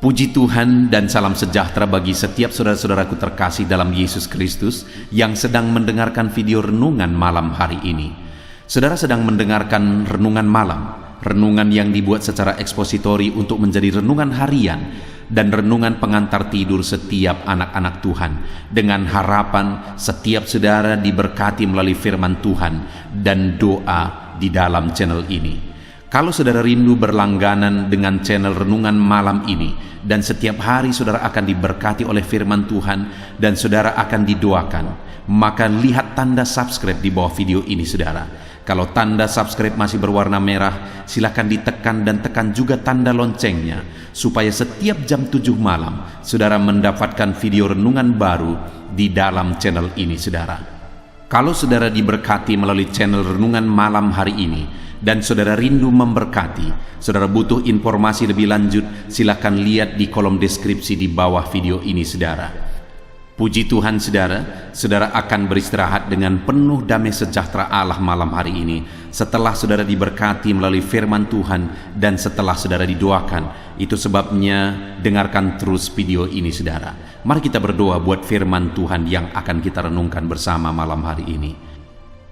Puji Tuhan dan salam sejahtera bagi setiap saudara-saudaraku terkasih dalam Yesus Kristus yang sedang mendengarkan video renungan malam hari ini. Saudara sedang mendengarkan renungan malam, renungan yang dibuat secara ekspositori untuk menjadi renungan harian dan renungan pengantar tidur setiap anak-anak Tuhan, dengan harapan setiap saudara diberkati melalui firman Tuhan dan doa di dalam channel ini. Kalau saudara rindu berlangganan dengan channel renungan malam ini dan setiap hari saudara akan diberkati oleh firman Tuhan dan saudara akan didoakan, maka lihat tanda subscribe di bawah video ini saudara. Kalau tanda subscribe masih berwarna merah, silakan ditekan dan tekan juga tanda loncengnya supaya setiap jam 7 malam saudara mendapatkan video renungan baru di dalam channel ini saudara. Kalau saudara diberkati melalui channel renungan malam hari ini dan saudara rindu memberkati, saudara butuh informasi lebih lanjut, silakan lihat di kolom deskripsi di bawah video ini saudara. Puji Tuhan saudara, saudara akan beristirahat dengan penuh damai sejahtera Allah malam hari ini setelah saudara diberkati melalui firman Tuhan dan setelah saudara didoakan. Itu sebabnya dengarkan terus video ini saudara. Mari kita berdoa buat firman Tuhan yang akan kita renungkan bersama malam hari ini.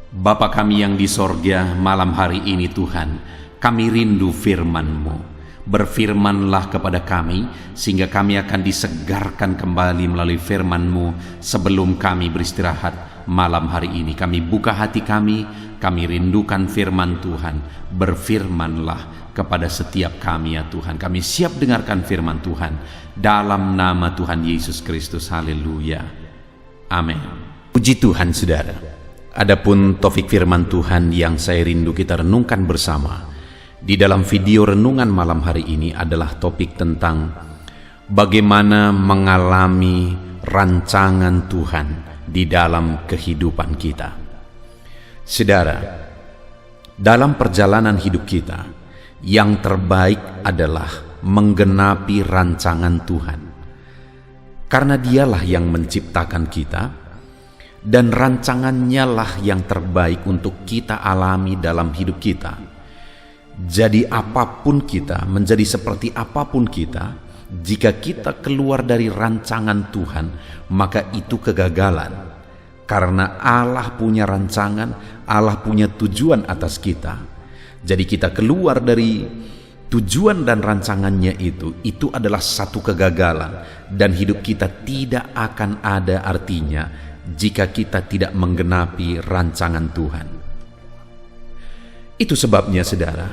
Bapa kami yang di sorga, malam hari ini Tuhan, kami rindu firman-Mu. Berfirmanlah kepada kami, sehingga kami akan disegarkan kembali melalui firman-Mu sebelum kami beristirahat malam hari ini. Kami buka hati kami rindukan firman Tuhan. Berfirmanlah kepada setiap kami ya Tuhan. Kami siap dengarkan firman Tuhan. Dalam nama Tuhan Yesus Kristus, haleluya. Amin. Puji Tuhan saudara. Adapun topik firman Tuhan yang saya rindu kita renungkan bersama di dalam video renungan malam hari ini adalah topik tentang bagaimana mengalami rancangan Tuhan di dalam kehidupan kita. Saudara, dalam perjalanan hidup kita, yang terbaik adalah menggenapi rancangan Tuhan. Karena Dialah yang menciptakan kita, dan rancangannya lah yang terbaik untuk kita alami dalam hidup kita. Jadi apapun kita, menjadi seperti apapun kita, jika kita keluar dari rancangan Tuhan, maka itu kegagalan. Karena Allah punya rancangan, Allah punya tujuan atas kita. Jadi kita keluar dari tujuan dan rancangannya itu adalah satu kegagalan. Dan hidup kita tidak akan ada artinya jika kita tidak menggenapi rancangan Tuhan. Itu sebabnya saudara,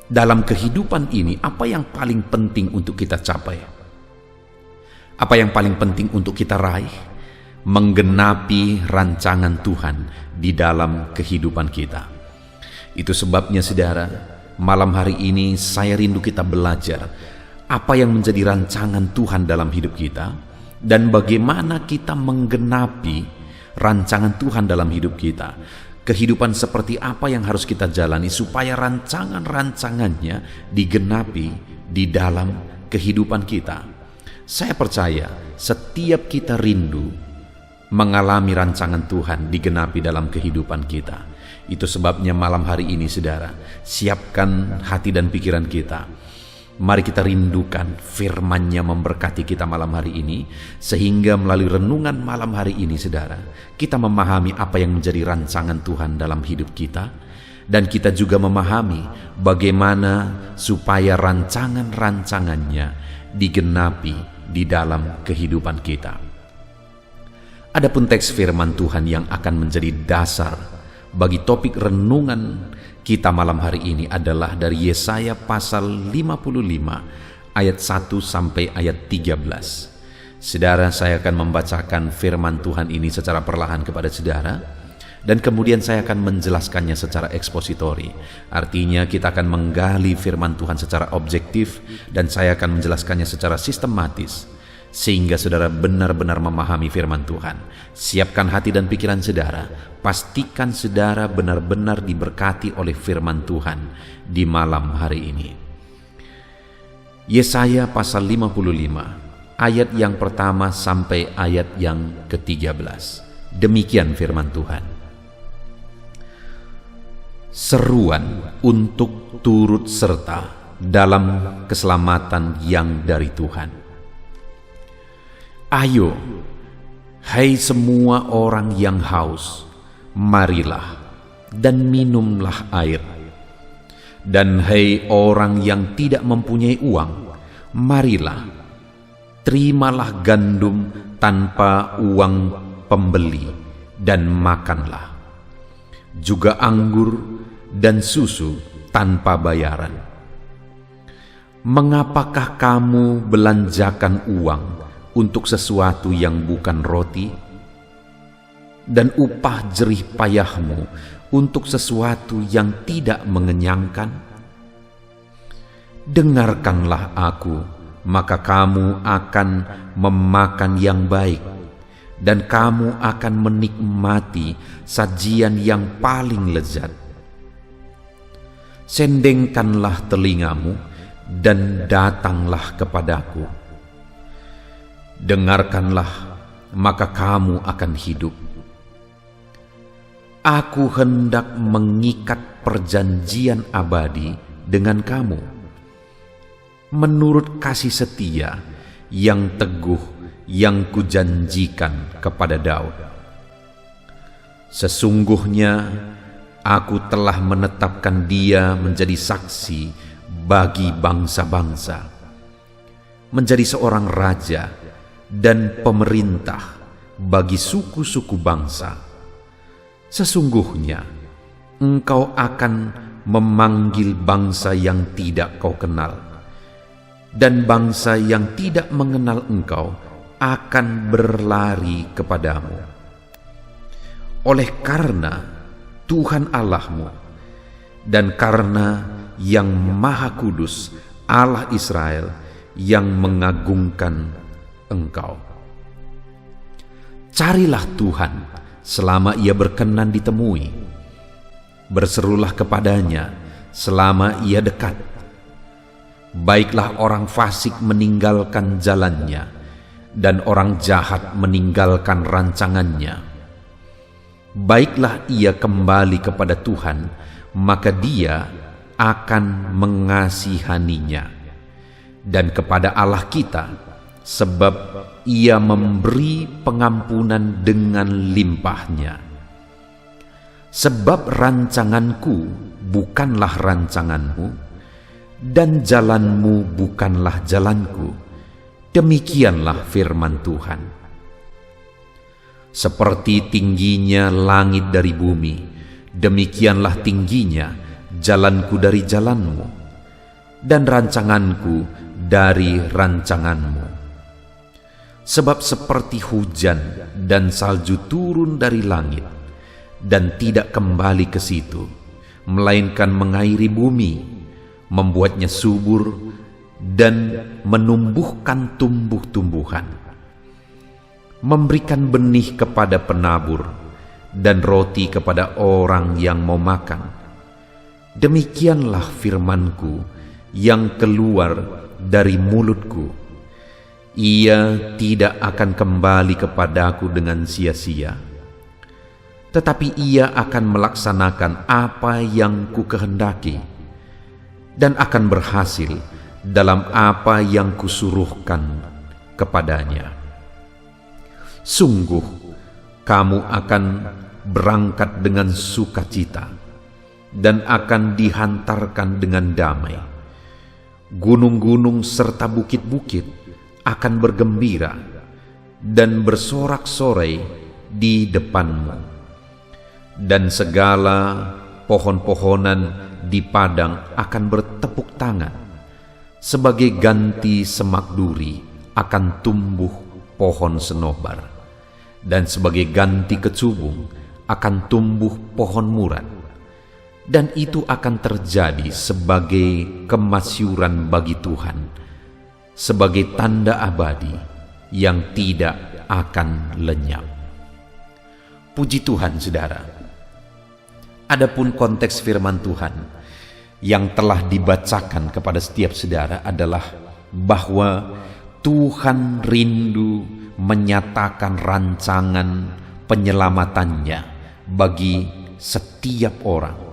dalam kehidupan ini apa yang paling penting untuk kita capai? Apa yang paling penting untuk kita raih? Menggenapi rancangan Tuhan di dalam kehidupan kita. Itu sebabnya saudara, malam hari ini saya rindu kita belajar apa yang menjadi rancangan Tuhan dalam hidup kita dan bagaimana kita menggenapi rancangan Tuhan dalam hidup kita. Kehidupan seperti apa yang harus kita jalani supaya rancangan-rancangannya digenapi di dalam kehidupan kita. Saya percaya setiap kita rindu mengalami rancangan Tuhan digenapi dalam kehidupan kita. Itu sebabnya malam hari ini saudara, siapkan hati dan pikiran kita. Mari kita rindukan firman-Nya memberkati kita malam hari ini, sehingga melalui renungan malam hari ini saudara, kita memahami apa yang menjadi rancangan Tuhan dalam hidup kita, dan kita juga memahami bagaimana supaya rancangan-rancangannya digenapi di dalam kehidupan kita. Adapun teks firman Tuhan yang akan menjadi dasar bagi topik renungan kita malam hari ini adalah dari Yesaya pasal 55 ayat 1 sampai ayat 13. Saudara, saya akan membacakan firman Tuhan ini secara perlahan kepada saudara, dan kemudian saya akan menjelaskannya secara ekspositori. Artinya kita akan menggali firman Tuhan secara objektif dan saya akan menjelaskannya secara sistematis, sehingga saudara benar-benar memahami firman Tuhan. Siapkan hati dan pikiran saudara. Pastikan saudara benar-benar diberkati oleh firman Tuhan di malam hari ini. Yesaya pasal 55 ayat yang pertama sampai ayat yang ke-13. Demikian firman Tuhan. Seruan untuk turut serta dalam keselamatan yang dari Tuhan. Ayo, hai semua orang yang haus, marilah dan minumlah air. Dan hai orang yang tidak mempunyai uang, marilah, terimalah gandum tanpa uang pembeli dan makanlah. Juga anggur dan susu tanpa bayaran. Mengapakah kamu belanjakan uang untuk sesuatu yang bukan roti? Dan upah jerih payahmu untuk sesuatu yang tidak mengenyangkan? Dengarkanlah aku, maka kamu akan memakan yang baik, dan kamu akan menikmati sajian yang paling lezat. Sendengkanlah telingamu dan datanglah kepadaku. Dengarkanlah, maka kamu akan hidup. Aku hendak mengikat perjanjian abadi dengan kamu, menurut kasih setia yang teguh yang kujanjikan kepada Daud. Sesungguhnya aku telah menetapkan dia menjadi saksi bagi bangsa-bangsa, menjadi seorang raja dan pemerintah bagi suku-suku bangsa. Sesungguhnya engkau akan memanggil bangsa yang tidak kau kenal, dan bangsa yang tidak mengenal engkau akan berlari kepadamu. Oleh karena Tuhan Allahmu dan karena Yang Maha Kudus Allah Israel yang mengagungkan engkau. Carilah Tuhan selama ia berkenan ditemui. Berserulah kepadanya selama ia dekat. Baiklah orang fasik meninggalkan jalannya, dan orang jahat meninggalkan rancangannya. Baiklah ia kembali kepada Tuhan, maka dia akan mengasihaninya. Dan kepada Allah kita, sebab ia memberi pengampunan dengan limpahnya. Sebab rancanganku bukanlah rancanganmu, dan jalanmu bukanlah jalanku. Demikianlah firman Tuhan. Seperti tingginya langit dari bumi, demikianlah tingginya jalanku dari jalanmu, dan rancanganku dari rancanganmu. Sebab seperti hujan dan salju turun dari langit, dan tidak kembali ke situ, melainkan mengairi bumi, membuatnya subur, dan menumbuhkan tumbuh-tumbuhan, memberikan benih kepada penabur, dan roti kepada orang yang mau makan. Demikianlah firmanku yang keluar dari mulutku. Ia tidak akan kembali kepadaku dengan sia-sia, tetapi ia akan melaksanakan apa yang kukehendaki, dan akan berhasil dalam apa yang kusuruhkan kepadanya. Sungguh, kamu akan berangkat dengan sukacita, dan akan dihantarkan dengan damai. Gunung-gunung serta bukit-bukit akan bergembira dan bersorak-sorai di depanmu, dan segala pohon-pohonan di padang akan bertepuk tangan. Sebagai ganti semak duri akan tumbuh pohon senobar, dan sebagai ganti kecubung akan tumbuh pohon murad. Dan itu akan terjadi sebagai kemasyuran bagi Tuhan, sebagai tanda abadi yang tidak akan lenyap. Puji Tuhan, saudara. Adapun konteks firman Tuhan yang telah dibacakan kepada setiap saudara adalah bahwa Tuhan rindu menyatakan rancangan penyelamatannya bagi setiap orang.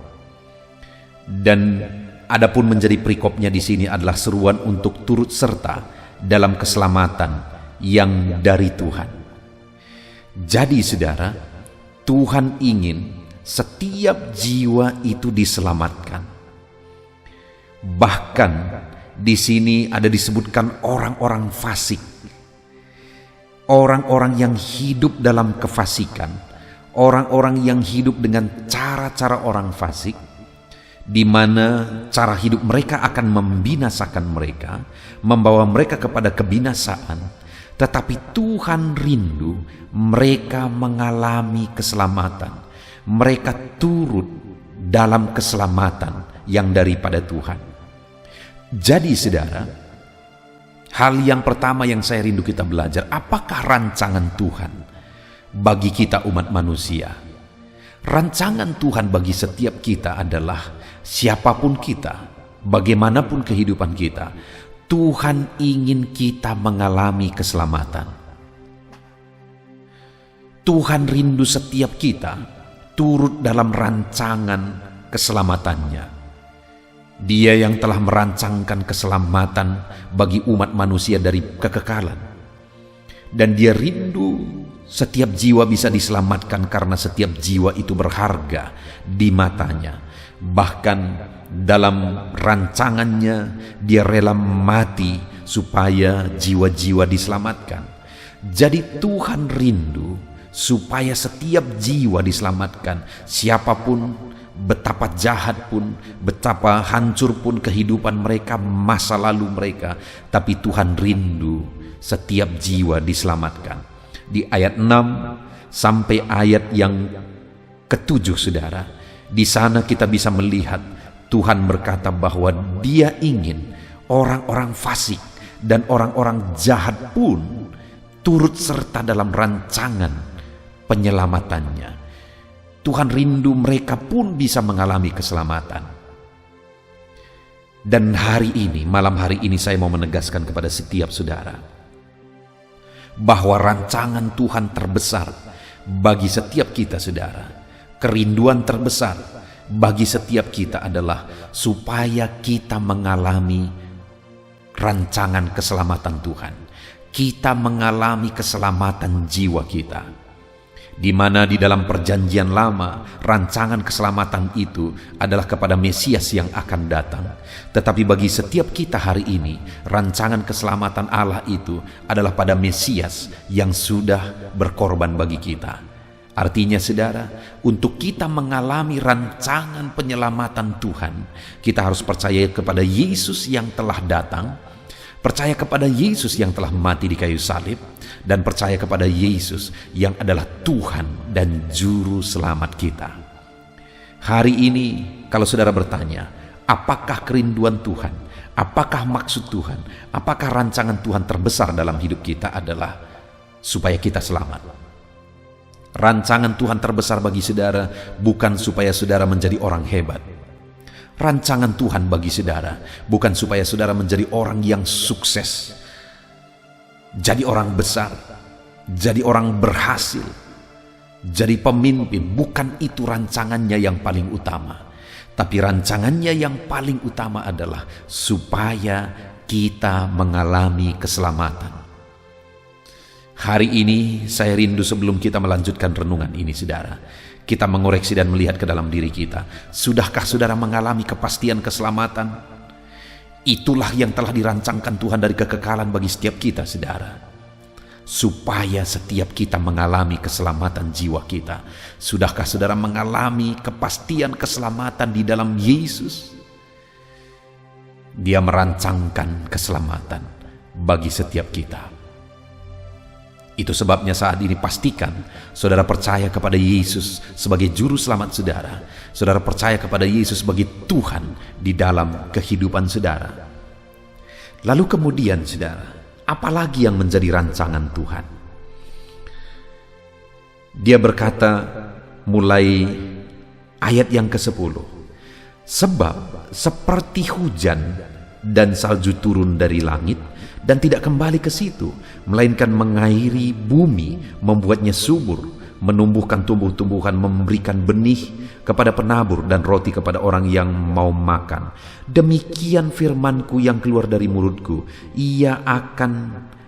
Dan adapun menjadi perikopnya di sini adalah seruan untuk turut serta dalam keselamatan yang dari Tuhan. Jadi saudara, Tuhan ingin setiap jiwa itu diselamatkan. Bahkan di sini ada disebutkan orang-orang fasik, orang-orang yang hidup dalam kefasikan, orang-orang yang hidup dengan cara-cara orang fasik, di mana cara hidup mereka akan membinasakan mereka, membawa mereka kepada kebinasaan. Tetapi Tuhan rindu mereka mengalami keselamatan, mereka turut dalam keselamatan yang daripada Tuhan. Jadi saudara, hal yang pertama yang saya rindu kita belajar, apakah rancangan Tuhan bagi kita umat manusia? Rancangan Tuhan bagi setiap kita adalah siapapun kita, bagaimanapun kehidupan kita, Tuhan ingin kita mengalami keselamatan. Tuhan rindu setiap kita turut dalam rancangan keselamatannya. Dia yang telah merancangkan keselamatan bagi umat manusia dari kekekalan. Dan dia rindu setiap jiwa bisa diselamatkan karena setiap jiwa itu berharga di matanya. Bahkan dalam rancangannya dia rela mati supaya jiwa-jiwa diselamatkan. Jadi Tuhan rindu supaya setiap jiwa diselamatkan, siapapun, betapa jahat pun, betapa hancur pun kehidupan mereka, masa lalu mereka, tapi Tuhan rindu setiap jiwa diselamatkan. Di ayat 6 sampai ayat yang ke-7 saudara, di sana kita bisa melihat Tuhan berkata bahwa Dia ingin orang-orang fasik dan orang-orang jahat pun turut serta dalam rancangan penyelamatannya. Tuhan rindu mereka pun bisa mengalami keselamatan. Dan hari ini, malam hari ini saya mau menegaskan kepada setiap saudara bahwa rancangan Tuhan terbesar bagi setiap kita saudara, kerinduan terbesar bagi setiap kita adalah supaya kita mengalami rancangan keselamatan Tuhan. Kita mengalami keselamatan jiwa kita. Di mana di dalam perjanjian lama rancangan keselamatan itu adalah kepada Mesias yang akan datang. Tetapi bagi setiap kita hari ini, rancangan keselamatan Allah itu adalah pada Mesias yang sudah berkorban bagi kita. Artinya saudara, untuk kita mengalami rancangan penyelamatan Tuhan, kita harus percaya kepada Yesus yang telah datang, percaya kepada Yesus yang telah mati di kayu salib, dan percaya kepada Yesus yang adalah Tuhan dan Juru Selamat kita. Hari ini kalau saudara bertanya, apakah kerinduan Tuhan, apakah maksud Tuhan, apakah rancangan Tuhan terbesar dalam hidup kita adalah supaya kita selamat. Rancangan Tuhan terbesar bagi saudara bukan supaya saudara menjadi orang hebat. Rancangan Tuhan bagi saudara bukan supaya saudara menjadi orang yang sukses, jadi orang besar, jadi orang berhasil, jadi pemimpin. Bukan itu rancangannya yang paling utama. Tapi rancangannya yang paling utama adalah supaya kita mengalami keselamatan. Hari ini saya rindu sebelum kita melanjutkan renungan ini saudara, kita mengoreksi dan melihat ke dalam diri kita. Sudahkah saudara mengalami kepastian keselamatan? Itulah yang telah dirancangkan Tuhan dari kekekalan bagi setiap kita saudara. Supaya setiap kita mengalami keselamatan jiwa kita. Sudahkah saudara mengalami kepastian keselamatan di dalam Yesus? Dia merancangkan keselamatan bagi setiap kita. Itu sebabnya saat ini pastikan saudara percaya kepada Yesus sebagai juru selamat saudara. Saudara percaya kepada Yesus sebagai Tuhan di dalam kehidupan saudara. Lalu kemudian saudara, apalagi yang menjadi rancangan Tuhan? Dia berkata mulai ayat yang ke-10, sebab seperti hujan dan salju turun dari langit dan tidak kembali ke situ, melainkan mengairi bumi, membuatnya subur, menumbuhkan tumbuh-tumbuhan, memberikan benih kepada penabur dan roti kepada orang yang mau makan. Demikian firman-Ku yang keluar dari mulutku, ia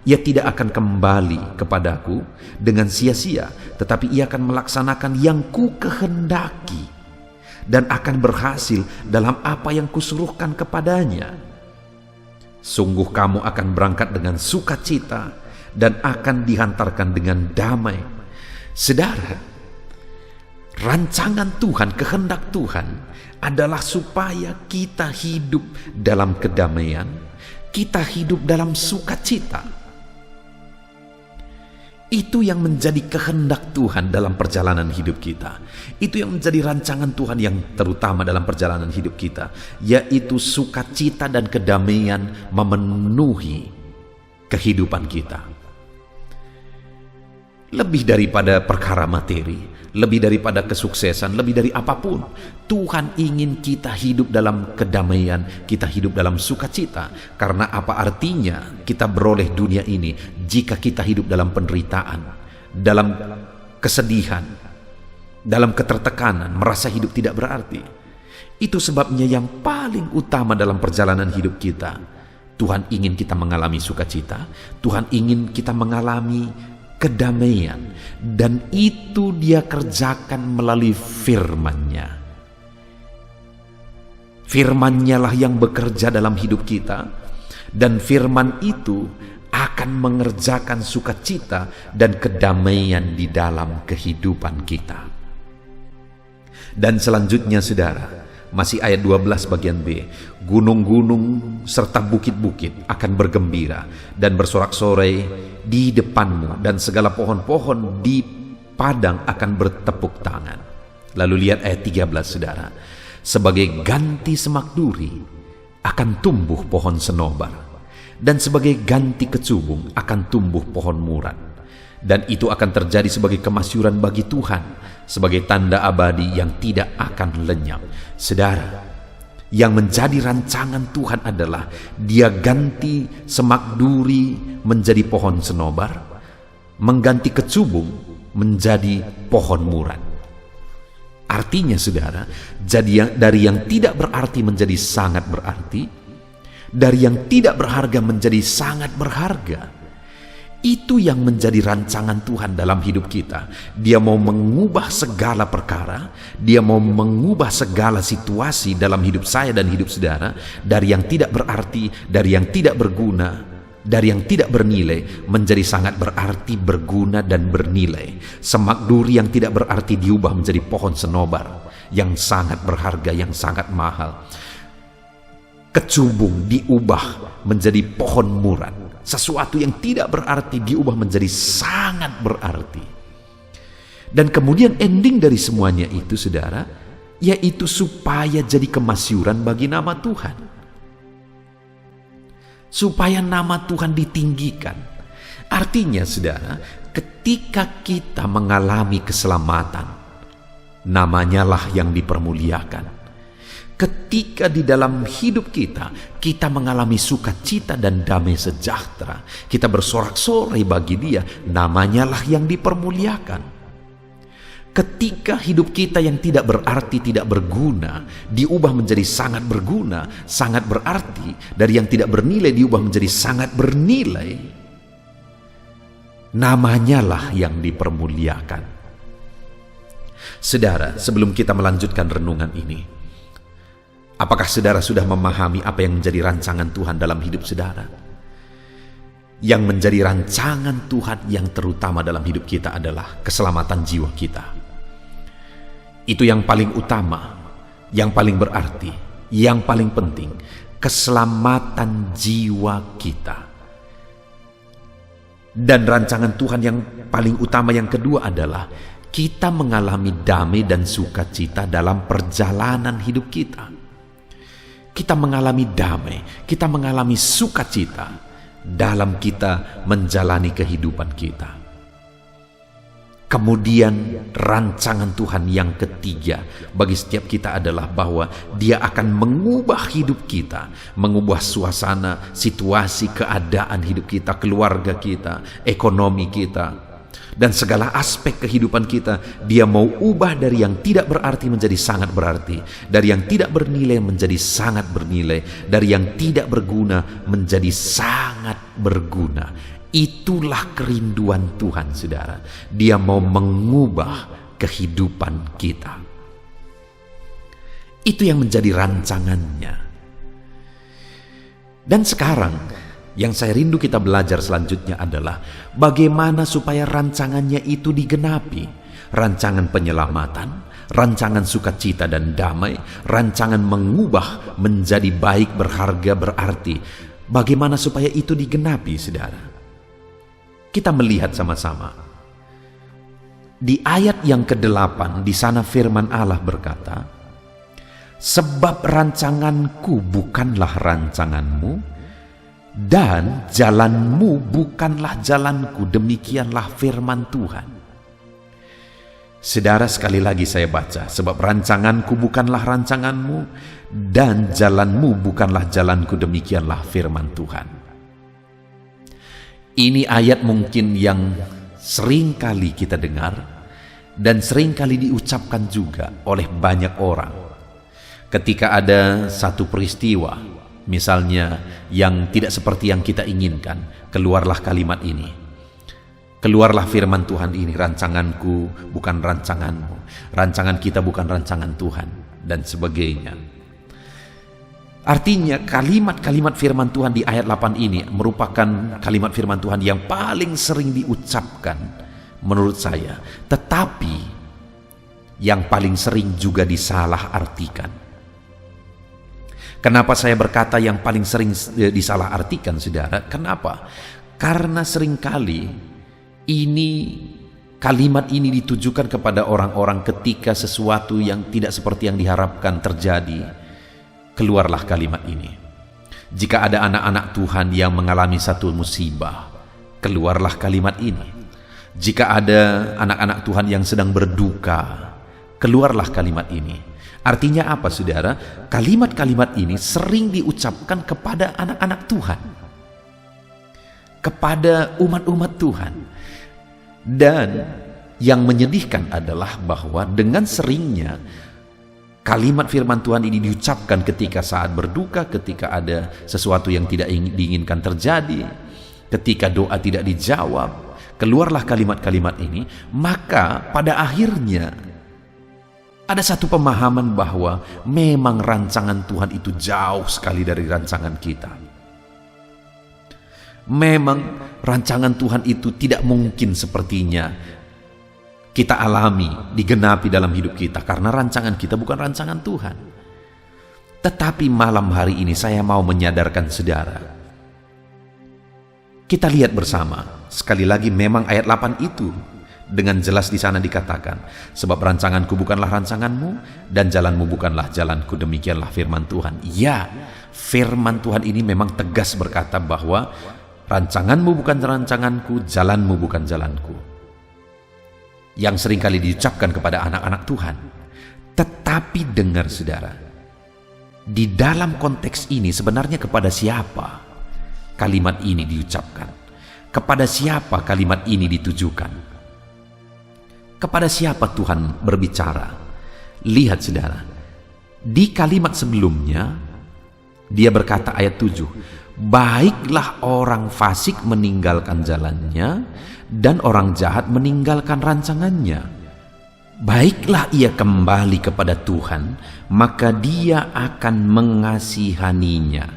tidak akan kembali kepadaku dengan sia-sia, tetapi ia akan melaksanakan yang Ku kehendaki dan akan berhasil dalam apa yang Kusuruhkan kepadanya. Sungguh kamu akan berangkat dengan sukacita dan akan dihantarkan dengan damai. Saudara, rancangan Tuhan, kehendak Tuhan adalah supaya kita hidup dalam kedamaian, kita hidup dalam sukacita. Itu yang menjadi kehendak Tuhan dalam perjalanan hidup kita. Itu yang menjadi rancangan Tuhan yang terutama dalam perjalanan hidup kita, yaitu sukacita dan kedamaian memenuhi kehidupan kita. Lebih daripada perkara materi, lebih daripada kesuksesan, lebih dari apapun, Tuhan ingin kita hidup dalam kedamaian, kita hidup dalam sukacita. Karena apa artinya kita beroleh dunia ini jika kita hidup dalam penderitaan, dalam kesedihan, dalam ketertekanan, merasa hidup tidak berarti. Itu sebabnya yang paling utama dalam perjalanan hidup kita, Tuhan ingin kita mengalami sukacita, Tuhan ingin kita mengalami kedamaian, dan itu Dia kerjakan melalui firman-Nya. Firman-Nya lah yang bekerja dalam hidup kita, dan firman itu akan mengerjakan sukacita dan kedamaian di dalam kehidupan kita. Dan selanjutnya saudara, masih ayat 12 bagian B, gunung-gunung serta bukit-bukit akan bergembira dan bersorak-sorai di depanmu, dan segala pohon-pohon di padang akan bertepuk tangan. Lalu lihat ayat 13 saudara, sebagai ganti semak duri akan tumbuh pohon senobar, dan sebagai ganti kecubung akan tumbuh pohon murad. Dan itu akan terjadi sebagai kemasyuran bagi Tuhan, sebagai tanda abadi yang tidak akan lenyap. Saudara, yang menjadi rancangan Tuhan adalah Dia ganti semak duri menjadi pohon senobar, mengganti kecubung menjadi pohon murad. Artinya saudara, jadi dari yang tidak berarti menjadi sangat berarti, dari yang tidak berharga menjadi sangat berharga. Itu yang menjadi rancangan Tuhan dalam hidup kita. Dia mau mengubah segala perkara, Dia mau mengubah segala situasi dalam hidup saya dan hidup saudara, dari yang tidak berarti, dari yang tidak berguna, dari yang tidak bernilai menjadi sangat berarti, berguna dan bernilai. Semak duri yang tidak berarti diubah menjadi pohon senobar yang sangat berharga, yang sangat mahal. Kecubung diubah menjadi pohon murad. Sesuatu yang tidak berarti diubah menjadi sangat berarti. Dan kemudian ending dari semuanya itu saudara, yaitu supaya jadi kemasyuran bagi nama Tuhan. Supaya nama Tuhan ditinggikan. Artinya saudara, ketika kita mengalami keselamatan, namanya lah yang dipermuliakan. Ketika di dalam hidup kita mengalami sukacita dan damai sejahtera, kita bersorak-sorai bagi Dia, namanya lah yang dipermuliakan. Ketika hidup kita yang tidak berarti, tidak berguna, diubah menjadi sangat berguna, sangat berarti, dari yang tidak bernilai diubah menjadi sangat bernilai, namanya lah yang dipermuliakan. Saudara, sebelum kita melanjutkan renungan ini, apakah saudara sudah memahami apa yang menjadi rancangan Tuhan dalam hidup saudara? Yang menjadi rancangan Tuhan yang terutama dalam hidup kita adalah keselamatan jiwa kita. Itu yang paling utama, yang paling berarti, yang paling penting, keselamatan jiwa kita. Dan rancangan Tuhan yang paling utama yang kedua adalah kita mengalami damai dan sukacita dalam perjalanan hidup kita. Kita mengalami damai, kita mengalami sukacita dalam kita menjalani kehidupan kita. Kemudian rancangan Tuhan yang ketiga bagi setiap kita adalah bahwa Dia akan mengubah hidup kita, mengubah suasana, situasi, keadaan hidup kita, keluarga kita, ekonomi kita, Dan segala aspek kehidupan kita, dia mau ubah dari yang tidak berarti menjadi sangat berarti. Dari yang tidak bernilai menjadi sangat bernilai. Dari yang tidak berguna menjadi sangat berguna. Itulah kerinduan Tuhan, saudara. Dia mau mengubah kehidupan kita. Itu yang menjadi rancangannya. Dan sekarang, yang saya rindu kita belajar selanjutnya adalah bagaimana supaya rancangannya itu digenapi. Rancangan penyelamatan, rancangan sukacita dan damai, rancangan mengubah menjadi baik, berharga, berarti. Bagaimana supaya itu digenapi, saudara? Kita melihat sama-sama. Di ayat yang ke-8, di sana firman Allah berkata, "Sebab rancanganku bukanlah rancanganmu, dan jalanmu bukanlah jalanku." Demikianlah firman Tuhan. Saudara, sekali lagi saya baca, "Sebab rancanganku bukanlah rancanganmu, dan jalanmu bukanlah jalanku." Demikianlah firman Tuhan. Ini ayat mungkin yang sering kali kita dengar dan sering kali diucapkan juga oleh banyak orang. Ketika ada satu peristiwa, misalnya yang tidak seperti yang kita inginkan, keluarlah kalimat ini. Keluarlah firman Tuhan ini, "Rancanganku bukan rancanganmu, rancangan kita bukan rancangan Tuhan," dan sebagainya. Artinya kalimat-kalimat firman Tuhan di ayat 8 ini merupakan kalimat firman Tuhan yang paling sering diucapkan menurut saya, tetapi yang paling sering juga disalah artikan. Kenapa saya berkata yang paling sering disalah artikan, saudara? Kenapa? Karena seringkali kalimat ini ditujukan kepada orang-orang ketika sesuatu yang tidak seperti yang diharapkan terjadi. Keluarlah kalimat ini. Jika ada anak-anak Tuhan yang mengalami satu musibah, keluarlah kalimat ini. Jika ada anak-anak Tuhan yang sedang berduka, keluarlah kalimat ini. Artinya apa, saudara? Kalimat-kalimat ini sering diucapkan kepada anak-anak Tuhan, kepada umat-umat Tuhan. Dan yang menyedihkan adalah bahwa dengan seringnya kalimat firman Tuhan ini diucapkan ketika saat berduka, ketika ada sesuatu yang tidak diinginkan terjadi, ketika doa tidak dijawab, keluarlah kalimat-kalimat ini, maka pada akhirnya ada satu pemahaman bahwa memang rancangan Tuhan itu jauh sekali dari rancangan kita. Memang rancangan Tuhan itu tidak mungkin sepertinya kita alami, digenapi dalam hidup kita, karena rancangan kita bukan rancangan Tuhan. Tetapi malam hari ini saya mau menyadarkan saudara. Kita lihat bersama, sekali lagi memang ayat 8 itu dengan jelas di sana dikatakan, "Sebab rancanganku bukanlah rancanganmu, dan jalanmu bukanlah jalanku." Demikianlah firman Tuhan. Ya, firman Tuhan ini memang tegas berkata bahwa rancanganmu bukan rancanganku, jalanmu bukan jalanku. Yang seringkali diucapkan kepada anak-anak Tuhan. Tetapi dengar saudara, di dalam konteks ini sebenarnya kepada siapa kalimat ini diucapkan? Kepada siapa kalimat ini ditujukan? Kepada siapa Tuhan berbicara? Lihat saudara, di kalimat sebelumnya dia berkata ayat 7, "Baiklah orang fasik meninggalkan jalannya, dan orang jahat meninggalkan rancangannya. Baiklah ia kembali kepada Tuhan, maka dia akan mengasihaninya,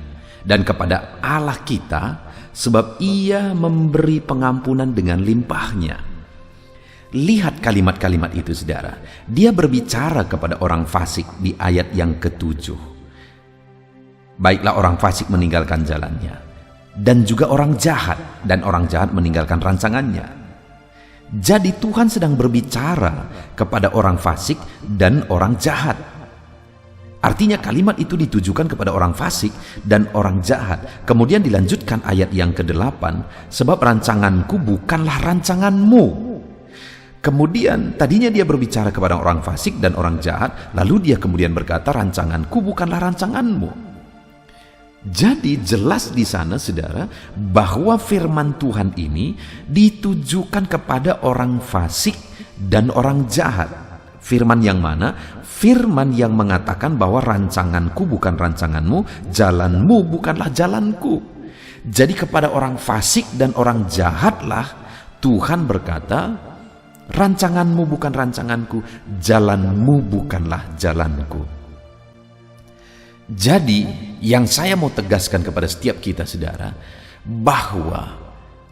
dan kepada Allah kita, sebab ia memberi pengampunan dengan limpahnya." Lihat kalimat-kalimat itu saudara. Dia berbicara kepada orang fasik di ayat yang ke-7. Baiklah orang fasik meninggalkan jalannya, dan juga orang jahat, dan orang jahat meninggalkan rancangannya. Jadi Tuhan sedang berbicara kepada orang fasik dan orang jahat. Artinya kalimat itu ditujukan kepada orang fasik dan orang jahat. Kemudian dilanjutkan ayat yang ke-8, "Sebab rancanganku bukanlah rancanganmu." Kemudian tadinya dia berbicara kepada orang fasik dan orang jahat, lalu dia kemudian berkata, "Rancanganku bukanlah rancanganmu." Jadi jelas di sana saudara bahwa firman Tuhan ini ditujukan kepada orang fasik dan orang jahat. Firman yang mana? Firman yang mengatakan bahwa rancanganku bukan rancanganmu, jalanmu bukanlah jalanku. Jadi kepada orang fasik dan orang jahatlah Tuhan berkata, rancanganmu bukan rancanganku, jalanmu bukanlah jalanku. Jadi yang saya mau tegaskan kepada setiap kita saudara, bahwa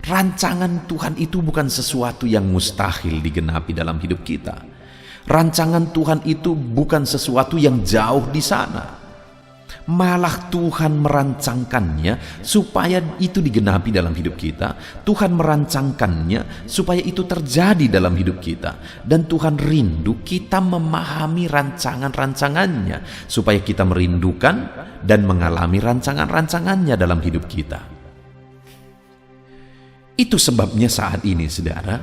rancangan Tuhan itu bukan sesuatu yang mustahil digenapi dalam hidup kita. Rancangan Tuhan itu bukan sesuatu yang jauh di sana. Malah Tuhan merancangkannya supaya itu digenapi dalam hidup kita. Tuhan merancangkannya supaya itu terjadi dalam hidup kita. Dan Tuhan rindu kita memahami rancangan-rancangannya supaya kita merindukan dan mengalami rancangan-rancangannya dalam hidup kita. Itu sebabnya saat ini saudara,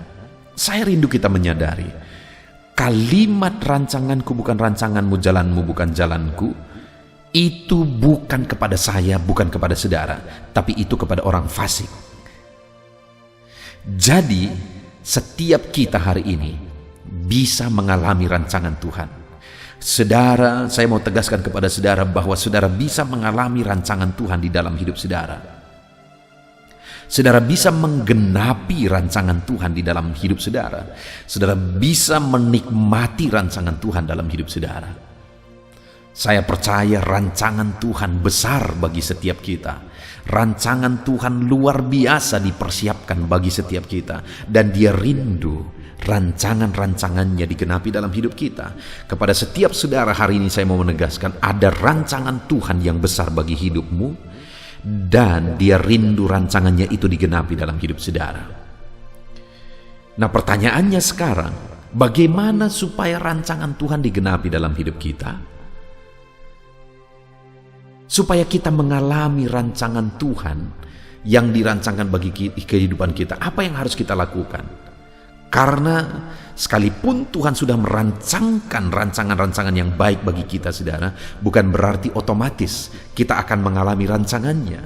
saya rindu kita menyadari kalimat rancanganku bukan rancanganmu, jalanmu bukan jalanku, itu bukan kepada saya, bukan kepada saudara, tapi itu kepada orang fasik. Jadi setiap kita hari ini bisa mengalami rancangan Tuhan. Saudara, saya mau tegaskan kepada saudara bahwa saudara bisa mengalami rancangan Tuhan di dalam hidup saudara. Saudara bisa menggenapi rancangan Tuhan di dalam hidup saudara. Saudara bisa menikmati rancangan Tuhan dalam hidup saudara. Saya percaya rancangan Tuhan besar bagi setiap kita. Rancangan Tuhan luar biasa dipersiapkan bagi setiap kita. Dan Dia rindu rancangan-rancangannya digenapi dalam hidup kita. Kepada setiap saudara hari ini saya mau menegaskan, ada rancangan Tuhan yang besar bagi hidupmu. Dan Dia rindu rancangannya itu digenapi dalam hidup saudara. Nah pertanyaannya sekarang, bagaimana supaya rancangan Tuhan digenapi dalam hidup kita? Supaya kita mengalami rancangan Tuhan yang dirancangkan bagi kehidupan kita, apa yang harus kita lakukan? Karena sekalipun Tuhan sudah merancangkan rancangan-rancangan yang baik bagi kita saudara, bukan berarti otomatis kita akan mengalami rancangannya.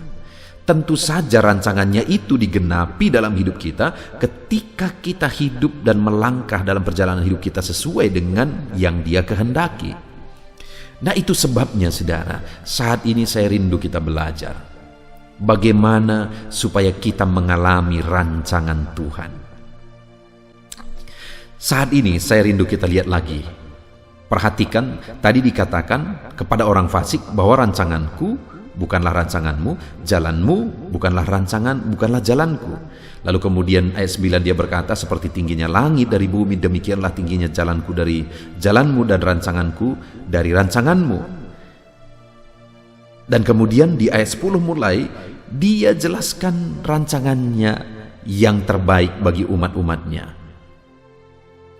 Tentu saja rancangannya itu digenapi dalam hidup kita ketika kita hidup dan melangkah dalam perjalanan hidup kita sesuai dengan yang Dia kehendaki. Nah itu sebabnya saudara, saat ini saya rindu kita belajar bagaimana supaya kita mengalami rancangan Tuhan. Saat ini saya rindu kita lihat lagi. Perhatikan, tadi dikatakan kepada orang fasik bahwa rancanganku bukanlah rancanganmu, jalanmu bukanlah jalanku. Lalu kemudian ayat 9 dia berkata, seperti tingginya langit dari bumi, demikianlah tingginya jalanku dari jalanmu dan rancanganku dari rancanganmu. Dan kemudian di ayat 10 mulai dia jelaskan rancangannya yang terbaik bagi umat-umatnya,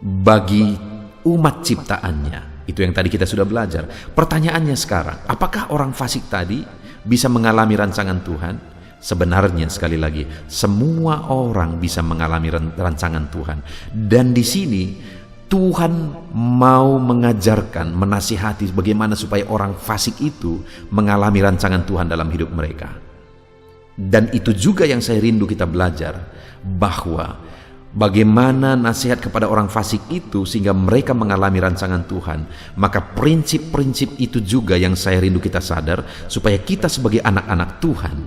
bagi umat ciptaannya. Itu yang tadi kita sudah belajar. Pertanyaannya sekarang, apakah orang fasik tadi bisa mengalami rancangan Tuhan? Sebenarnya sekali lagi, semua orang bisa mengalami rancangan Tuhan. Dan di sini Tuhan mau mengajarkan, menasihati bagaimana supaya orang fasik itu mengalami rancangan Tuhan dalam hidup mereka. Dan itu juga yang saya rindu kita belajar, bahwa bagaimana nasihat kepada orang fasik itu sehingga mereka mengalami rancangan Tuhan. Maka prinsip-prinsip itu juga yang saya rindu kita sadar, supaya kita sebagai anak-anak Tuhan,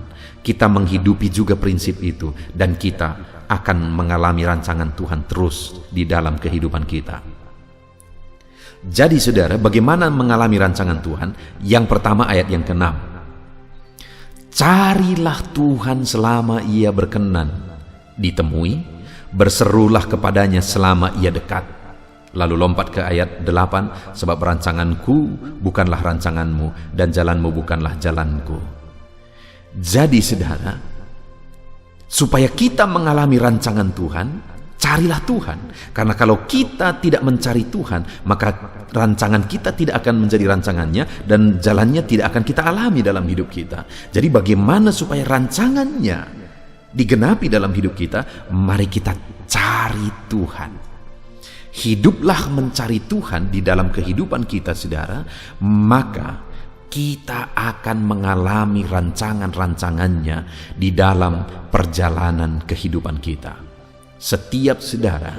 kita menghidupi juga prinsip itu, dan kita akan mengalami rancangan Tuhan terus di dalam kehidupan kita. Jadi saudara, bagaimana mengalami rancangan Tuhan? Yang pertama ayat yang ke-6. Carilah Tuhan selama Ia berkenan ditemui, berserulah kepadanya selama Ia dekat. Lalu lompat ke ayat 8, sebab rancanganku bukanlah rancanganmu dan jalanmu bukanlah jalanku. Jadi saudara, supaya kita mengalami rancangan Tuhan, carilah Tuhan. Karena kalau kita tidak mencari Tuhan, maka rancangan kita tidak akan menjadi rancangannya, dan jalannya tidak akan kita alami dalam hidup kita. Jadi bagaimana supaya rancangannya digenapi dalam hidup kita? Mari kita cari Tuhan. Hiduplah mencari Tuhan di dalam kehidupan kita saudara, maka kita akan mengalami rancangan-rancangannya di dalam perjalanan kehidupan kita. Setiap saudara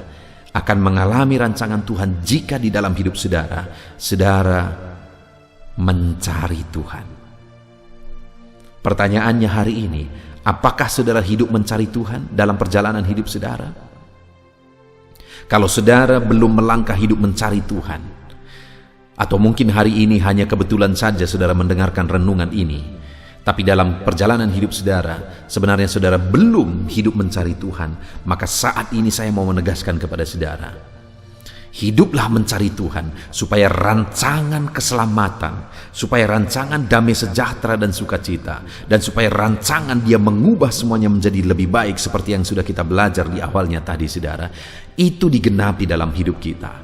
akan mengalami rancangan Tuhan jika di dalam hidup saudara, saudara mencari Tuhan. Pertanyaannya hari ini, apakah saudara hidup mencari Tuhan dalam perjalanan hidup saudara? Kalau saudara belum melangkah hidup mencari Tuhan, atau mungkin hari ini hanya kebetulan saja saudara mendengarkan renungan ini, tapi dalam perjalanan hidup saudara, sebenarnya saudara belum hidup mencari Tuhan, maka saat ini saya mau menegaskan kepada saudara, hiduplah mencari Tuhan, supaya rancangan keselamatan, supaya rancangan damai sejahtera dan sukacita, dan supaya rancangan Dia mengubah semuanya menjadi lebih baik seperti yang sudah kita belajar di awalnya tadi saudara, itu digenapi dalam hidup kita.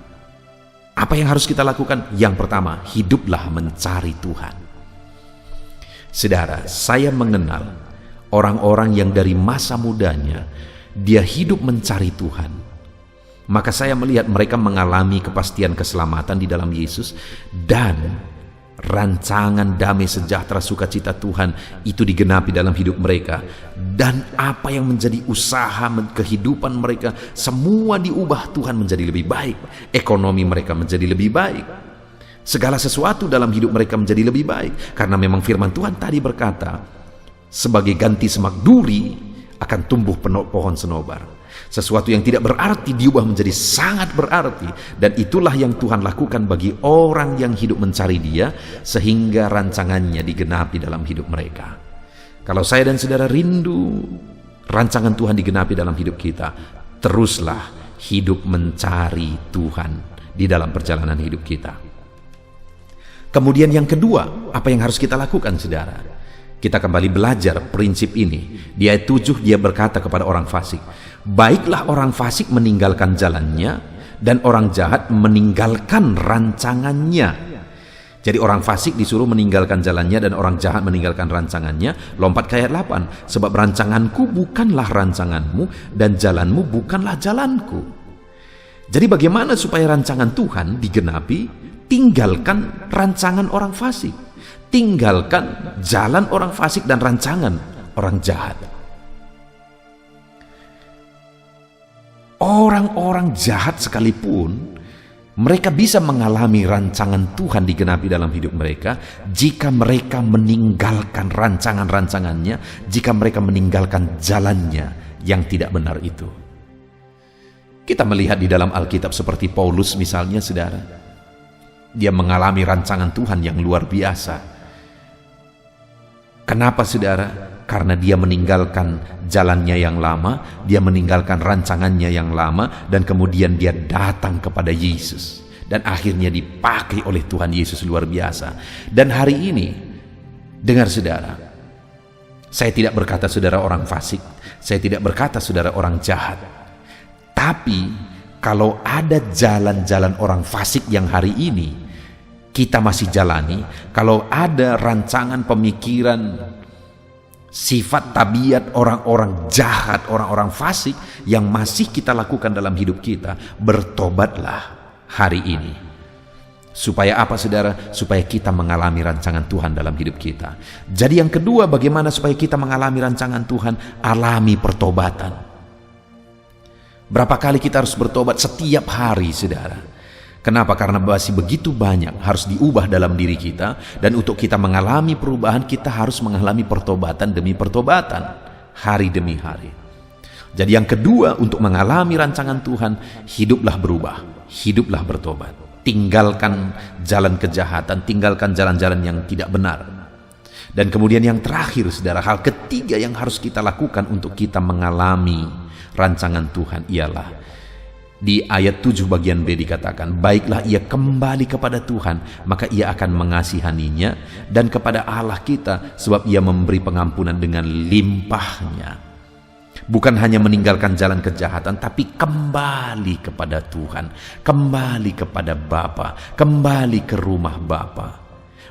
Apa yang harus kita lakukan? Yang pertama, hiduplah mencari Tuhan. Saudara, saya mengenal orang-orang yang dari masa mudanya dia hidup mencari Tuhan. Maka saya melihat mereka mengalami kepastian keselamatan di dalam Yesus, dan rancangan damai sejahtera sukacita Tuhan itu digenapi dalam hidup mereka. Dan apa yang menjadi usaha kehidupan mereka, semua diubah Tuhan menjadi lebih baik. Ekonomi mereka menjadi lebih baik. Segala sesuatu dalam hidup mereka menjadi lebih baik. Karena memang firman Tuhan tadi berkata, sebagai ganti semak duri akan tumbuh pohon senobar. Sesuatu yang tidak berarti diubah menjadi sangat berarti. Dan itulah yang Tuhan lakukan bagi orang yang hidup mencari Dia, sehingga rancangannya digenapi dalam hidup mereka. Kalau saya dan saudara rindu rancangan Tuhan digenapi dalam hidup kita, teruslah hidup mencari Tuhan di dalam perjalanan hidup kita. Kemudian yang kedua, apa yang harus kita lakukan saudara? Kita kembali belajar prinsip ini. Di ayat 7 dia berkata kepada orang fasik, baiklah orang fasik meninggalkan jalannya, dan orang jahat meninggalkan rancangannya. Jadi orang fasik disuruh meninggalkan jalannya, dan orang jahat meninggalkan rancangannya. Lompat ke ayat 8, sebab rancanganku bukanlah rancanganmu, dan jalanmu bukanlah jalanku. Jadi bagaimana supaya rancangan Tuhan digenapi? Tinggalkan rancangan orang fasik. Tinggalkan jalan orang fasik dan rancangan orang jahat. Orang-orang jahat sekalipun, mereka bisa mengalami rancangan Tuhan digenapi dalam hidup mereka jika mereka meninggalkan rancangan-rancangannya, jika mereka meninggalkan jalannya yang tidak benar itu. Kita melihat di dalam Alkitab seperti Paulus misalnya saudara. Dia mengalami rancangan Tuhan yang luar biasa. Kenapa saudara? Karena dia meninggalkan jalannya yang lama, dia meninggalkan rancangannya yang lama, dan kemudian dia datang kepada Yesus. Dan akhirnya dipakai oleh Tuhan Yesus luar biasa. Dan hari ini, dengar saudara, saya tidak berkata saudara orang fasik, saya tidak berkata saudara orang jahat. Tapi kalau ada jalan-jalan orang fasik yang hari ini kita masih jalani, kalau ada rancangan pemikiran, sifat tabiat orang-orang jahat, orang-orang fasik yang masih kita lakukan dalam hidup kita, bertobatlah hari ini. Supaya apa saudara? Supaya kita mengalami rancangan Tuhan dalam hidup kita. Jadi yang kedua, bagaimana supaya kita mengalami rancangan Tuhan? Alami pertobatan. Berapa kali kita harus bertobat? Setiap hari saudara. Kenapa? Karena masih begitu banyak harus diubah dalam diri kita, dan untuk kita mengalami perubahan kita harus mengalami pertobatan demi pertobatan, hari demi hari. Jadi yang kedua, untuk mengalami rancangan Tuhan, hiduplah berubah, hiduplah bertobat. Tinggalkan jalan kejahatan, tinggalkan jalan-jalan yang tidak benar. Dan kemudian yang terakhir saudara, hal ketiga yang harus kita lakukan untuk kita mengalami rancangan Tuhan ialah di ayat 7 bagian B dikatakan, baiklah ia kembali kepada Tuhan, maka ia akan mengasihaninya, dan kepada Allah kita, sebab ia memberi pengampunan dengan limpahnya. Bukan hanya meninggalkan jalan kejahatan, tapi kembali kepada Tuhan, kembali kepada Bapa, kembali ke rumah Bapa,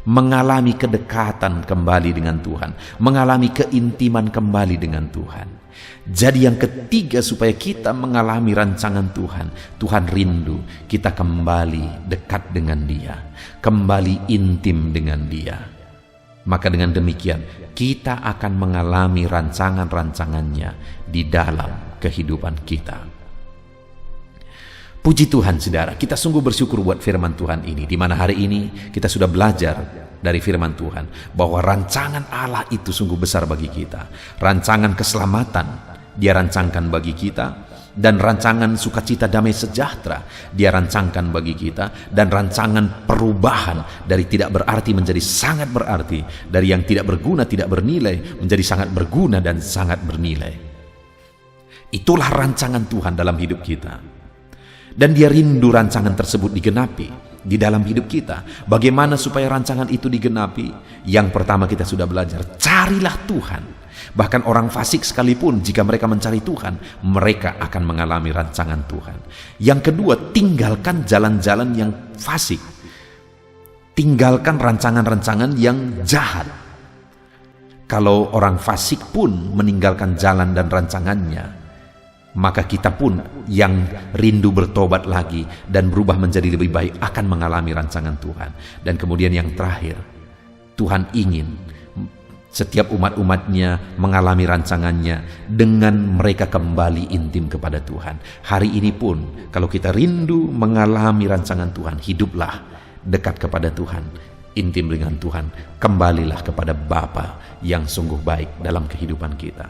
mengalami kedekatan kembali dengan Tuhan, mengalami keintiman kembali dengan Tuhan. Jadi yang ketiga, supaya kita mengalami rancangan Tuhan, Tuhan rindu kita kembali dekat dengan Dia, kembali intim dengan Dia. Maka dengan demikian kita akan mengalami rancangan-rancangannya di dalam kehidupan kita. Puji Tuhan saudara, kita sungguh bersyukur buat firman Tuhan ini, di mana hari ini kita sudah belajar dari firman Tuhan bahwa rancangan Allah itu sungguh besar bagi kita. Rancangan keselamatan Dia rancangkan bagi kita, dan rancangan sukacita damai sejahtera Dia rancangkan bagi kita, dan rancangan perubahan dari tidak berarti menjadi sangat berarti, dari yang tidak berguna, tidak bernilai menjadi sangat berguna dan sangat bernilai. Itulah rancangan Tuhan dalam hidup kita, dan Dia rindu rancangan tersebut digenapi di dalam hidup kita. Bagaimana supaya rancangan itu digenapi? Yang pertama kita sudah belajar, carilah Tuhan. Bahkan orang fasik sekalipun, jika mereka mencari Tuhan, mereka akan mengalami rancangan Tuhan. Yang kedua, tinggalkan jalan-jalan yang fasik. Tinggalkan rancangan-rancangan yang jahat. Kalau orang fasik pun meninggalkan jalan dan rancangannya, maka kita pun yang rindu bertobat lagi dan berubah menjadi lebih baik akan mengalami rancangan Tuhan. Dan kemudian yang terakhir, Tuhan ingin setiap umat-umatnya mengalami rancangannya dengan mereka kembali intim kepada Tuhan. Hari ini pun kalau kita rindu mengalami rancangan Tuhan, hiduplah dekat kepada Tuhan, intim dengan Tuhan, kembalilah kepada Bapa yang sungguh baik dalam kehidupan kita.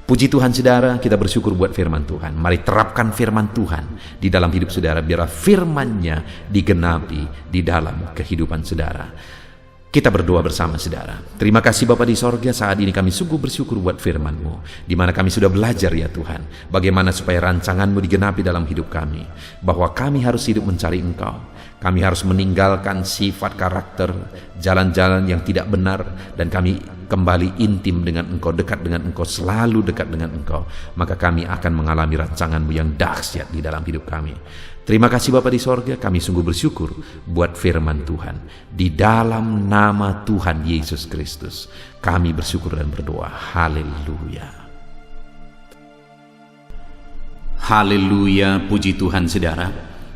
Puji Tuhan saudara, kita bersyukur buat firman Tuhan. Mari terapkan firman Tuhan di dalam hidup saudara, biarlah firman-Nya digenapi di dalam kehidupan saudara. Kita berdoa bersama saudara. Terima kasih Bapa di sorga, saat ini kami sungguh bersyukur buat firman-Mu, di mana kami sudah belajar ya Tuhan, bagaimana supaya rancangan-Mu digenapi dalam hidup kami, bahwa kami harus hidup mencari Engkau. Kami harus meninggalkan sifat karakter, jalan-jalan yang tidak benar, dan kami kembali intim dengan Engkau, dekat dengan Engkau, selalu dekat dengan Engkau. Maka kami akan mengalami rancangan-Mu yang dahsyat di dalam hidup kami. Terima kasih Bapa di sorga, kami sungguh bersyukur buat firman Tuhan. Di dalam nama Tuhan Yesus Kristus, kami bersyukur dan berdoa. Haleluya. Haleluya, puji Tuhan saudara.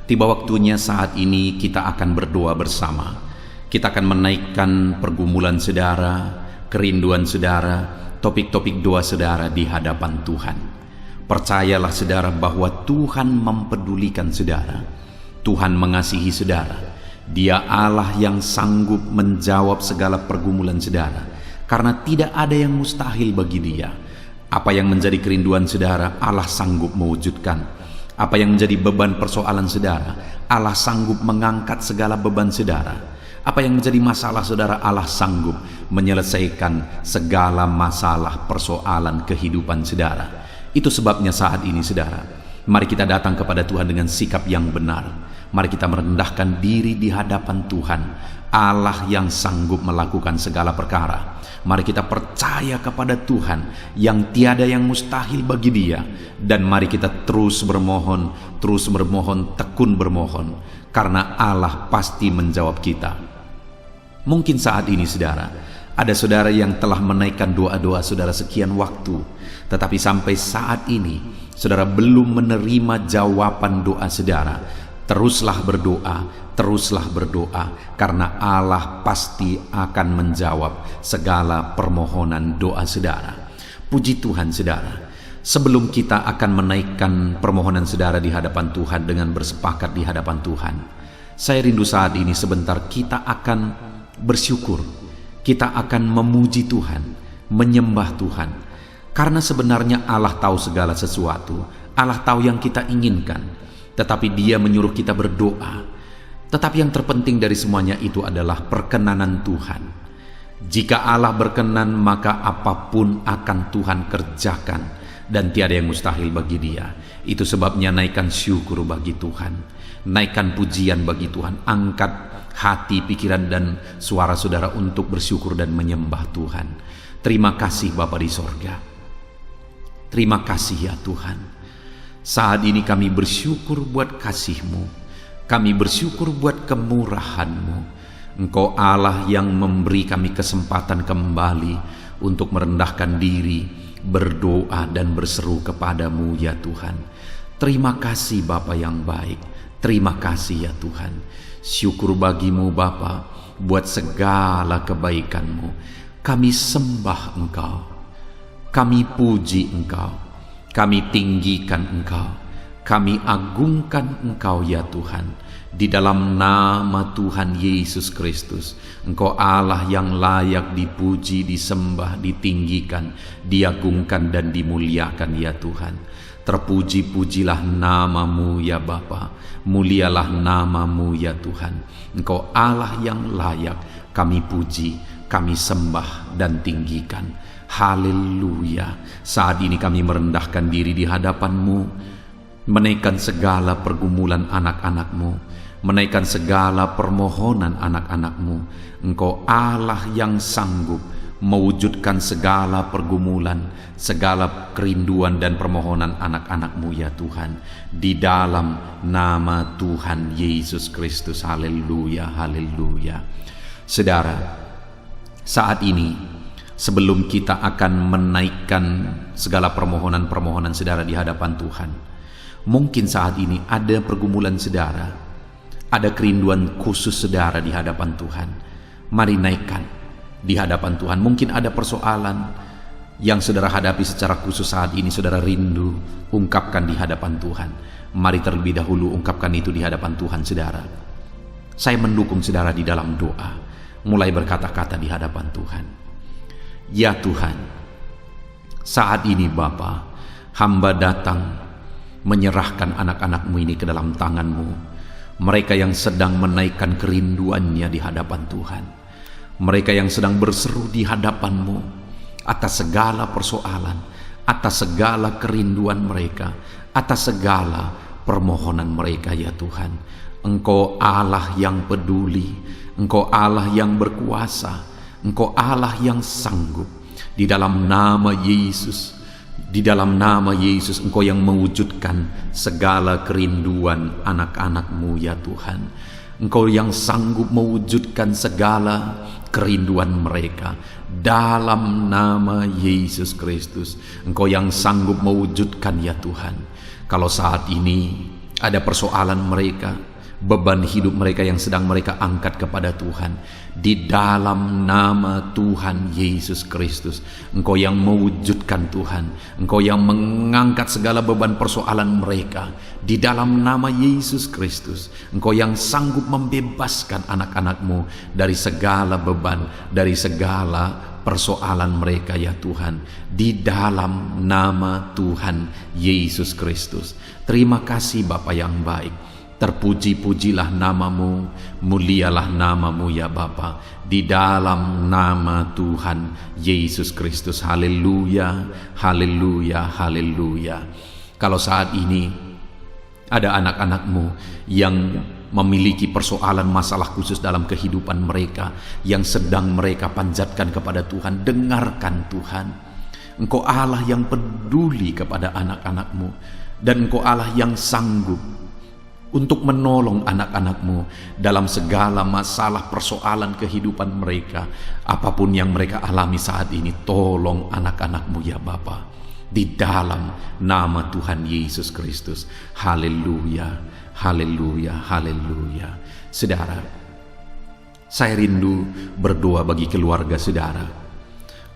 Tiba waktunya saat ini kita akan berdoa bersama. Kita akan menaikkan pergumulan saudara, kerinduan saudara, topik-topik doa saudara di hadapan Tuhan. Percayalah saudara bahwa Tuhan mempedulikan saudara. Tuhan mengasihi saudara. Dia Allah yang sanggup menjawab segala pergumulan saudara, karena tidak ada yang mustahil bagi Dia. Apa yang menjadi kerinduan saudara, Allah sanggup mewujudkan. Apa yang menjadi beban persoalan saudara, Allah sanggup mengangkat segala beban saudara. Apa yang menjadi masalah saudara, Allah sanggup menyelesaikan segala masalah persoalan kehidupan saudara. Itu sebabnya saat ini saudara, mari kita datang kepada Tuhan dengan sikap yang benar. Mari kita merendahkan diri di hadapan Tuhan, Allah yang sanggup melakukan segala perkara. Mari kita percaya kepada Tuhan yang tiada yang mustahil bagi Dia. Dan mari kita terus bermohon, tekun bermohon, karena Allah pasti menjawab kita. Mungkin saat ini saudara, ada saudara yang telah menaikkan doa-doa saudara sekian waktu, tetapi sampai saat ini saudara belum menerima jawaban doa saudara. Teruslah berdoa, karena Allah pasti akan menjawab segala permohonan doa saudara. Puji Tuhan saudara, sebelum kita akan menaikkan permohonan saudara di hadapan Tuhan dengan bersepakat di hadapan Tuhan, saya rindu saat ini sebentar kita akan bersyukur. Kita akan memuji Tuhan, menyembah Tuhan. Karena sebenarnya Allah tahu segala sesuatu. Allah tahu yang kita inginkan. Tetapi Dia menyuruh kita berdoa. Tetapi yang terpenting dari semuanya itu adalah perkenanan Tuhan. Jika Allah berkenan, maka apapun akan Tuhan kerjakan. Dan tiada yang mustahil bagi Dia. Itu sebabnya naikkan syukur bagi Tuhan. Naikkan pujian bagi Tuhan. Angkat hati, pikiran, dan suara saudara untuk bersyukur dan menyembah Tuhan. Terima kasih Bapa di sorga. Terima kasih ya Tuhan. Saat ini kami bersyukur buat kasih-Mu. Kami bersyukur buat kemurahan-Mu. Engkau Allah yang memberi kami kesempatan kembali untuk merendahkan diri, berdoa dan berseru kepadamu ya Tuhan. Terima kasih Bapa yang baik. Terima kasih ya Tuhan. Syukur bagimu Bapa buat segala kebaikan-Mu. Kami sembah Engkau, kami puji Engkau, kami tinggikan Engkau, kami agungkan Engkau ya Tuhan. Di dalam nama Tuhan Yesus Kristus, Engkau Allah yang layak dipuji, disembah, ditinggikan, diagungkan dan dimuliakan ya Tuhan. Terpuji-pujilah nama-Mu ya Bapa, mulialah nama-Mu ya Tuhan. Engkau Allah yang layak kami puji, kami sembah dan tinggikan. Haleluya. Saat ini kami merendahkan diri di hadapan-Mu, menaikkan segala pergumulan anak-anak-Mu, menaikkan segala permohonan anak-anak-Mu. Engkau Allah yang sanggup mewujudkan segala pergumulan, segala kerinduan dan permohonan anak-anak-Mu ya Tuhan. Di dalam nama Tuhan Yesus Kristus. Haleluya, haleluya. Saudara, saat ini sebelum kita akan menaikkan segala permohonan-permohonan saudara di hadapan Tuhan, mungkin saat ini ada pergumulan saudara, ada kerinduan khusus saudara di hadapan Tuhan. Mari naikkan di hadapan Tuhan. Mungkin ada persoalan yang saudara hadapi secara khusus saat ini, saudara rindu, ungkapkan di hadapan Tuhan. Mari terlebih dahulu ungkapkan itu di hadapan Tuhan saudara. Saya mendukung saudara di dalam doa. Mulai berkata-kata di hadapan Tuhan. Ya Tuhan, saat ini Bapa, hamba datang menyerahkan anak-anak-Mu ini ke dalam tangan-Mu. Mereka yang sedang menaikkan kerinduannya di hadapan Tuhan. Mereka yang sedang berseru di hadapan-Mu atas segala persoalan, atas segala kerinduan mereka, atas segala permohonan mereka ya Tuhan. Engkau Allah yang peduli, Engkau Allah yang berkuasa, Engkau Allah yang sanggup. Di dalam nama Yesus, di dalam nama Yesus, Engkau yang mewujudkan segala kerinduan anak-anak-Mu ya Tuhan. Engkau yang sanggup mewujudkan segala kerinduan mereka. Dalam nama Yesus Kristus, Engkau yang sanggup mewujudkan ya Tuhan. Kalau saat ini ada persoalan mereka, beban hidup mereka yang sedang mereka angkat kepada Tuhan, di dalam nama Tuhan Yesus Kristus, Engkau yang mewujudkan Tuhan, Engkau yang mengangkat segala beban persoalan mereka. Di dalam nama Yesus Kristus, Engkau yang sanggup membebaskan anak-anak-Mu dari segala beban, dari segala persoalan mereka ya Tuhan. Di dalam nama Tuhan Yesus Kristus. Terima kasih Bapa yang baik. Terpuji-pujilah nama-Mu, mulialah nama-Mu ya Bapa. Di dalam nama Tuhan Yesus Kristus. Haleluya, haleluya, haleluya. Kalau saat ini ada anak-anak-Mu yang memiliki persoalan masalah khusus dalam kehidupan mereka, yang sedang mereka panjatkan kepada Tuhan, dengarkan Tuhan. Engkau Allah yang peduli kepada anak-anak-Mu, dan Engkau Allah yang sanggup untuk menolong anak-anak-Mu dalam segala masalah persoalan kehidupan mereka. Apapun yang mereka alami saat ini, tolong anak-anak-Mu ya Bapa. Di dalam nama Tuhan Yesus Kristus. Haleluya, haleluya, haleluya. Saudara, saya rindu berdoa bagi keluarga saudara.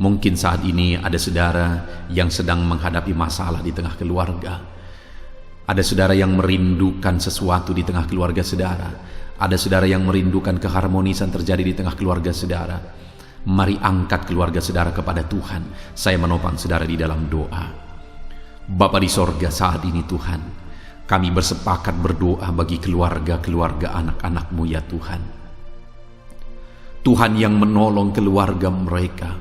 Mungkin saat ini ada saudara yang sedang menghadapi masalah di tengah keluarga. Ada saudara yang merindukan sesuatu di tengah keluarga saudara. Ada saudara yang merindukan keharmonisan terjadi di tengah keluarga saudara. Mari angkat keluarga saudara kepada Tuhan. Saya menopang saudara di dalam doa. Bapa di sorga, saat ini Tuhan, kami bersepakat berdoa bagi keluarga-keluarga anak-anak-Mu ya Tuhan. Tuhan yang menolong keluarga mereka.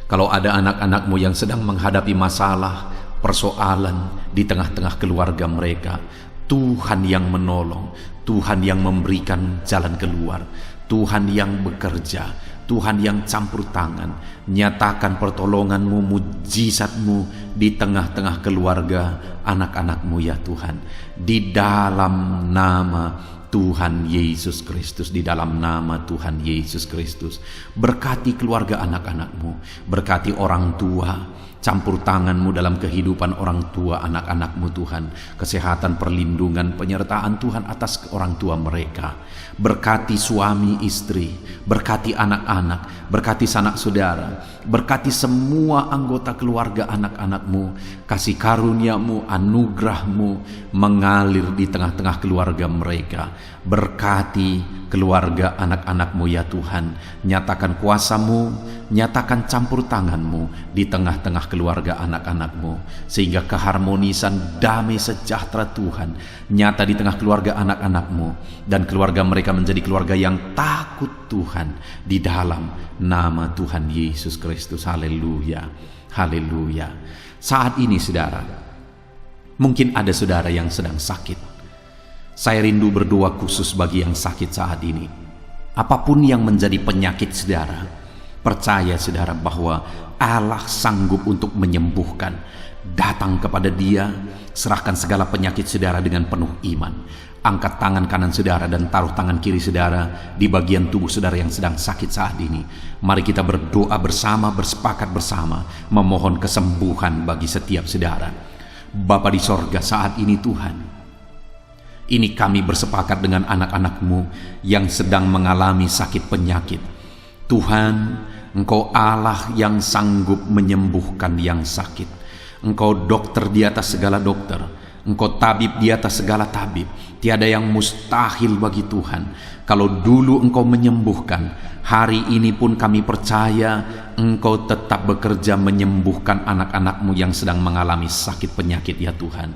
Kalau ada anak-anak-Mu yang sedang menghadapi masalah, persoalan di tengah-tengah keluarga mereka, Tuhan yang menolong, Tuhan yang memberikan jalan keluar, Tuhan yang bekerja, Tuhan yang campur tangan. Nyatakan pertolongan-Mu, mujizat-Mu di tengah-tengah keluarga anak-anak-Mu ya Tuhan. Di dalam nama Tuhan Yesus Kristus, di dalam nama Tuhan Yesus Kristus. Berkati keluarga anak-anak-Mu, berkati orang tua, Campur tangan-Mu dalam kehidupan orang tua anak-anak-Mu Tuhan. Kesehatan, perlindungan, penyertaan Tuhan atas orang tua mereka. Berkati suami istri, berkati anak-anak, berkati sanak saudara, berkati semua anggota keluarga anak-anak-Mu. Kasih karunia-Mu, anugerah-Mu mengalir di tengah-tengah keluarga mereka. Berkati keluarga anak-anak-Mu ya Tuhan. Nyatakan kuasa-Mu, nyatakan campur tangan-Mu di tengah-tengah keluarga anak-anak-Mu, sehingga keharmonisan, damai sejahtera Tuhan nyata di tengah keluarga anak-anak-Mu, dan keluarga mereka menjadi keluarga yang takut Tuhan di dalam nama Tuhan Yesus Kristus. Haleluya, haleluya. Saat ini saudara, mungkin ada saudara yang sedang sakit. Saya rindu berdoa khusus bagi yang sakit saat ini. Apapun yang menjadi penyakit saudara, percaya saudara bahwa Allah sanggup untuk menyembuhkan. Datang kepada Dia, serahkan segala penyakit saudara dengan penuh iman. Angkat tangan kanan saudara dan taruh tangan kiri saudara di bagian tubuh saudara yang sedang sakit saat ini. Mari kita berdoa bersama, bersepakat bersama, memohon kesembuhan bagi setiap saudara. Bapa di sorga, saat ini Tuhan, ini kami bersepakat dengan anak-anak-Mu yang sedang mengalami sakit penyakit. Tuhan, Engkau Allah yang sanggup menyembuhkan yang sakit. Engkau dokter di atas segala dokter. Engkau tabib di atas segala tabib. Tiada yang mustahil bagi Tuhan. Kalau dulu Engkau menyembuhkan, hari ini pun kami percaya Engkau tetap bekerja menyembuhkan anak-anak-Mu yang sedang mengalami sakit penyakit ya Tuhan.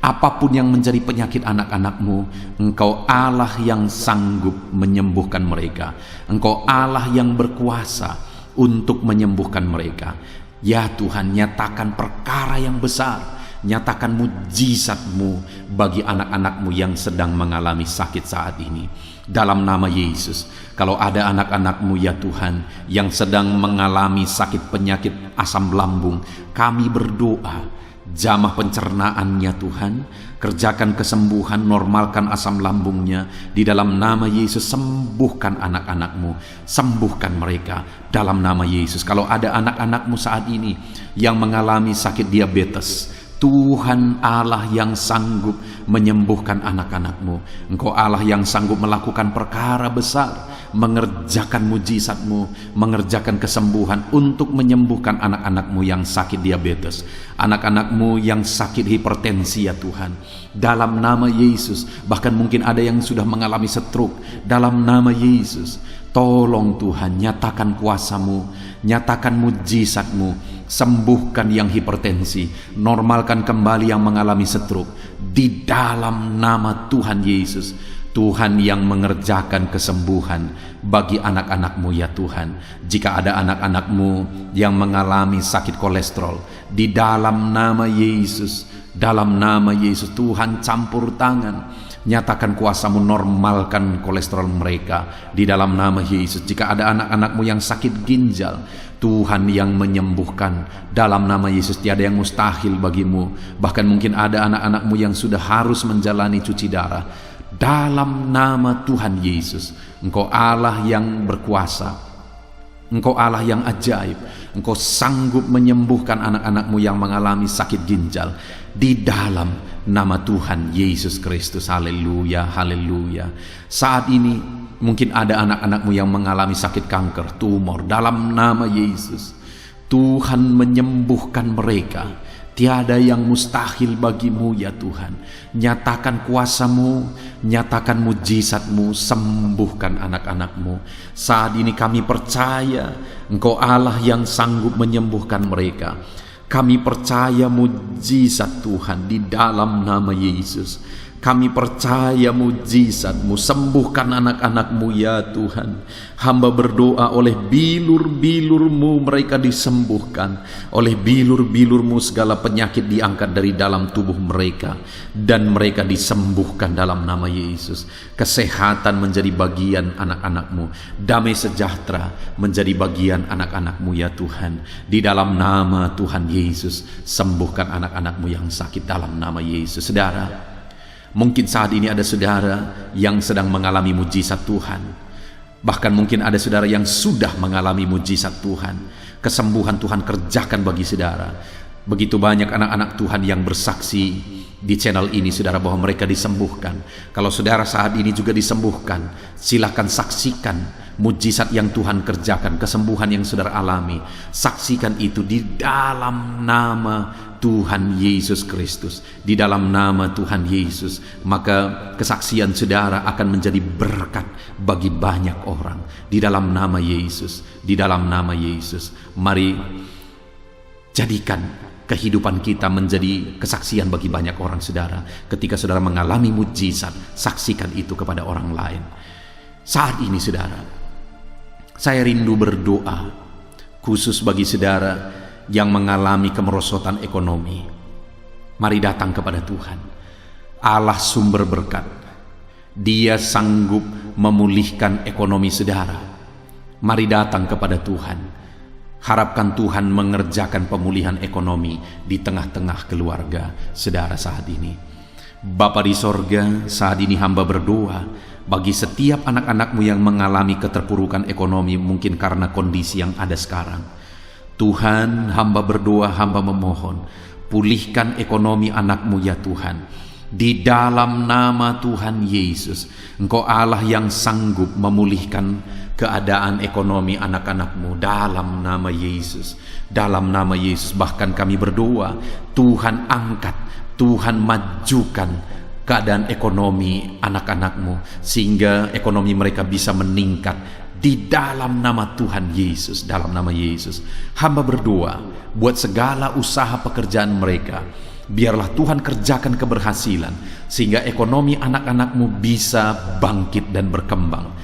Apapun yang menjadi penyakit anak-anak-Mu, Engkau Allah yang sanggup menyembuhkan mereka. Engkau Allah yang berkuasa untuk menyembuhkan mereka. Ya Tuhan, nyatakan perkara yang besar, nyatakan mujizat-Mu bagi anak-anak-Mu yang sedang mengalami sakit saat ini. Dalam nama Yesus, kalau ada anak-anak-Mu ya Tuhan yang sedang mengalami sakit penyakit asam lambung, kami berdoa, jamah pencernaannya Tuhan, kerjakan kesembuhan, normalkan asam lambungnya di dalam nama Yesus. Sembuhkan anak-anak-Mu, sembuhkan mereka dalam nama Yesus. Kalau ada anak-anak-Mu saat ini yang mengalami sakit diabetes, Tuhan Allah yang sanggup menyembuhkan anak-anak-Mu. Engkau Allah yang sanggup melakukan perkara besar, mengerjakan mujizat-Mu, mengerjakan kesembuhan untuk menyembuhkan anak-anak-Mu yang sakit diabetes, anak-anak-Mu yang sakit hipertensi ya Tuhan. Dalam nama Yesus, bahkan mungkin ada yang sudah mengalami stroke. Dalam nama Yesus, tolong Tuhan, nyatakan kuasa-Mu, nyatakan mujizat-Mu, sembuhkan yang hipertensi, normalkan kembali yang mengalami stroke di dalam nama Tuhan Yesus. Tuhan yang mengerjakan kesembuhan bagi anak-anak-Mu ya Tuhan. Jika ada anak-anak-Mu yang mengalami sakit kolesterol, di dalam nama Yesus, dalam nama Yesus Tuhan campur tangan, nyatakan kuasa-Mu, normalkan kolesterol mereka di dalam nama Yesus. Jika ada anak-anak-Mu yang sakit ginjal, Tuhan yang menyembuhkan dalam nama Yesus. Tiada yang mustahil bagi-Mu. Bahkan mungkin ada anak-anak-Mu yang sudah harus menjalani cuci darah. Dalam nama Tuhan Yesus, Engkau Allah yang berkuasa, Engkau Allah yang ajaib. Engkau sanggup menyembuhkan anak-anak-Mu yang mengalami sakit ginjal di dalam nama Tuhan Yesus Kristus. Haleluya, haleluya. Saat ini mungkin ada anak-anak-Mu yang mengalami sakit kanker, tumor. Dalam nama Yesus, Tuhan menyembuhkan mereka. Tiada yang mustahil bagi-Mu ya Tuhan. Nyatakan kuasa-Mu, nyatakan mujizat-Mu, sembuhkan anak-anak-Mu. Saat ini kami percaya Engkau Allah yang sanggup menyembuhkan mereka. Kami percaya mujizat Tuhan di dalam nama Yesus. Kami percaya mujizat-Mu, sembuhkan anak-anak-Mu ya Tuhan. Hamba berdoa oleh bilur-bilur-Mu mereka disembuhkan. Oleh bilur-bilur-Mu segala penyakit diangkat dari dalam tubuh mereka, dan mereka disembuhkan dalam nama Yesus. Kesehatan menjadi bagian anak-anak-Mu, damai sejahtera menjadi bagian anak-anak-Mu ya Tuhan. Di dalam nama Tuhan Yesus, sembuhkan anak-anak-Mu yang sakit dalam nama Yesus. Saudara, mungkin saat ini ada saudara yang sedang mengalami mujizat Tuhan. Bahkan mungkin ada saudara yang sudah mengalami mujizat Tuhan. Kesembuhan Tuhan kerjakan bagi saudara. Begitu banyak anak-anak Tuhan yang bersaksi di channel ini, saudara, bahwa mereka disembuhkan. Kalau saudara saat ini juga disembuhkan, silakan saksikan mujizat yang Tuhan kerjakan, kesembuhan yang saudara alami. Saksikan itu di dalam nama Tuhan Yesus Kristus, di dalam nama Tuhan Yesus. Maka kesaksian saudara akan menjadi berkat bagi banyak orang di dalam nama Yesus, di dalam nama Yesus. Mari jadikan kehidupan kita menjadi kesaksian bagi banyak orang, saudara. Ketika saudara mengalami mujizat, saksikan itu kepada orang lain. Saat ini, saudara, saya rindu berdoa khusus bagi saudara yang mengalami kemerosotan ekonomi. Mari datang kepada Tuhan, Allah sumber berkat. Dia sanggup memulihkan ekonomi saudara. Mari datang kepada Tuhan. Harapkan Tuhan mengerjakan pemulihan ekonomi di tengah-tengah keluarga saudara saat ini. Bapa di sorga, saat ini hamba berdoa bagi setiap anak-anakmu yang mengalami keterpurukan ekonomi, mungkin karena kondisi yang ada sekarang. Tuhan, hamba berdoa, hamba memohon, pulihkan ekonomi anakmu ya Tuhan. Di dalam nama Tuhan Yesus, Engkau Allah yang sanggup memulihkan keadaan ekonomi anak-anakmu dalam nama Yesus. Dalam nama Yesus, bahkan kami berdoa, Tuhan angkat, Tuhan majukan keadaan ekonomi anak-anakmu, sehingga ekonomi mereka bisa meningkat di dalam nama Tuhan Yesus. Dalam nama Yesus, hamba berdoa buat segala usaha pekerjaan mereka. Biarlah Tuhan kerjakan keberhasilan, sehingga ekonomi anak-anakmu bisa bangkit dan berkembang.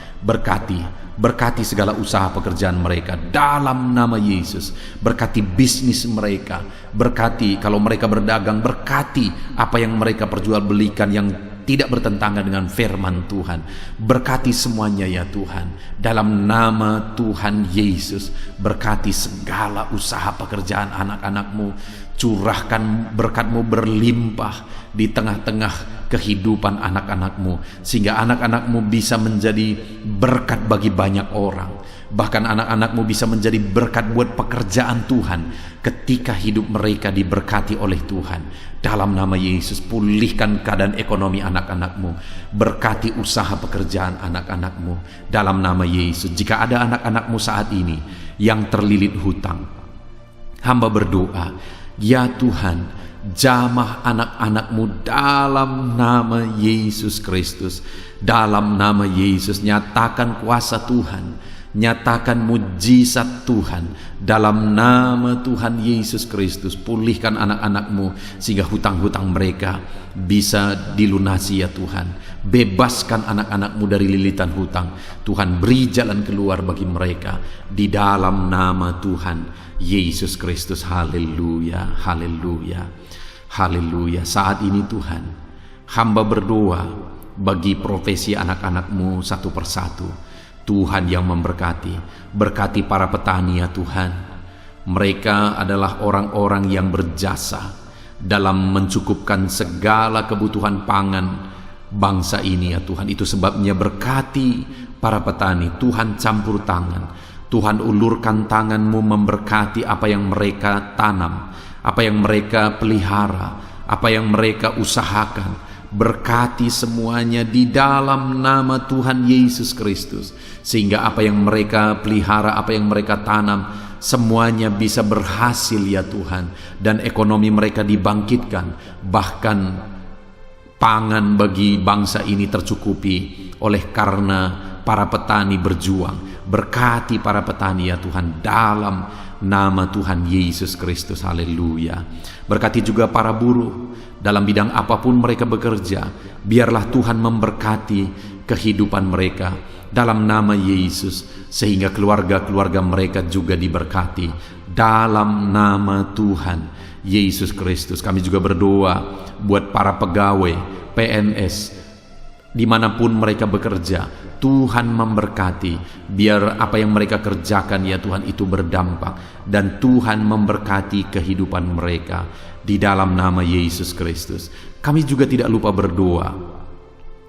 Berkati segala usaha pekerjaan mereka dalam nama Yesus. Berkati bisnis mereka, berkati kalau mereka berdagang, berkati apa yang mereka perjualbelikan yang tidak bertentangan dengan firman Tuhan. Berkati semuanya ya Tuhan, dalam nama Tuhan Yesus. Berkati segala usaha pekerjaan anak-anakmu. Curahkan berkat-Mu berlimpah di tengah-tengah kehidupan anak-anakmu, sehingga anak-anakmu bisa menjadi berkat bagi banyak orang. Bahkan anak-anakmu bisa menjadi berkat buat pekerjaan Tuhan ketika hidup mereka diberkati oleh Tuhan. Dalam nama Yesus, pulihkan keadaan ekonomi anak-anakmu. Berkati usaha pekerjaan anak-anakmu dalam nama Yesus. Jika ada anak-anakmu saat ini yang terlilit hutang, hamba berdoa, ya Tuhan, jamah anak-anakmu dalam nama Yesus Kristus. Dalam nama Yesus, nyatakan kuasa Tuhan, nyatakan mujizat Tuhan. Dalam nama Tuhan Yesus Kristus, pulihkan anak-anakmu sehingga hutang-hutang mereka bisa dilunasi ya Tuhan. Bebaskan anak-anakmu dari lilitan hutang. Tuhan, beri jalan keluar bagi mereka di dalam nama Tuhan Yesus Kristus. Haleluya, haleluya, haleluya. Saat ini Tuhan, hamba berdoa bagi profesi anak-anakmu satu persatu. Tuhan yang memberkati, berkati para petani ya Tuhan. Mereka adalah orang-orang yang berjasa dalam mencukupkan segala kebutuhan pangan bangsa ini ya Tuhan. Itu sebabnya berkati para petani. Tuhan campur tangan, Tuhan ulurkan tangan-Mu memberkati apa yang mereka tanam, apa yang mereka pelihara, apa yang mereka usahakan. Berkati semuanya di dalam nama Tuhan Yesus Kristus, sehingga apa yang mereka pelihara, apa yang mereka tanam, semuanya bisa berhasil ya Tuhan, dan ekonomi mereka dibangkitkan. Bahkan pangan bagi bangsa ini tercukupi oleh karena para petani berjuang. Berkati para petani ya Tuhan dalam nama Tuhan Yesus Kristus. Haleluya. Berkati juga para buruh dalam bidang apapun mereka bekerja. Biarlah Tuhan memberkati kehidupan mereka dalam nama Yesus, sehingga keluarga-keluarga mereka juga diberkati dalam nama Tuhan Yesus Kristus. Kami juga berdoa buat para pegawai PNS dimanapun mereka bekerja. Tuhan memberkati, biar apa yang mereka kerjakan ya Tuhan itu berdampak, dan Tuhan memberkati kehidupan mereka di dalam nama Yesus Kristus. Kami juga tidak lupa berdoa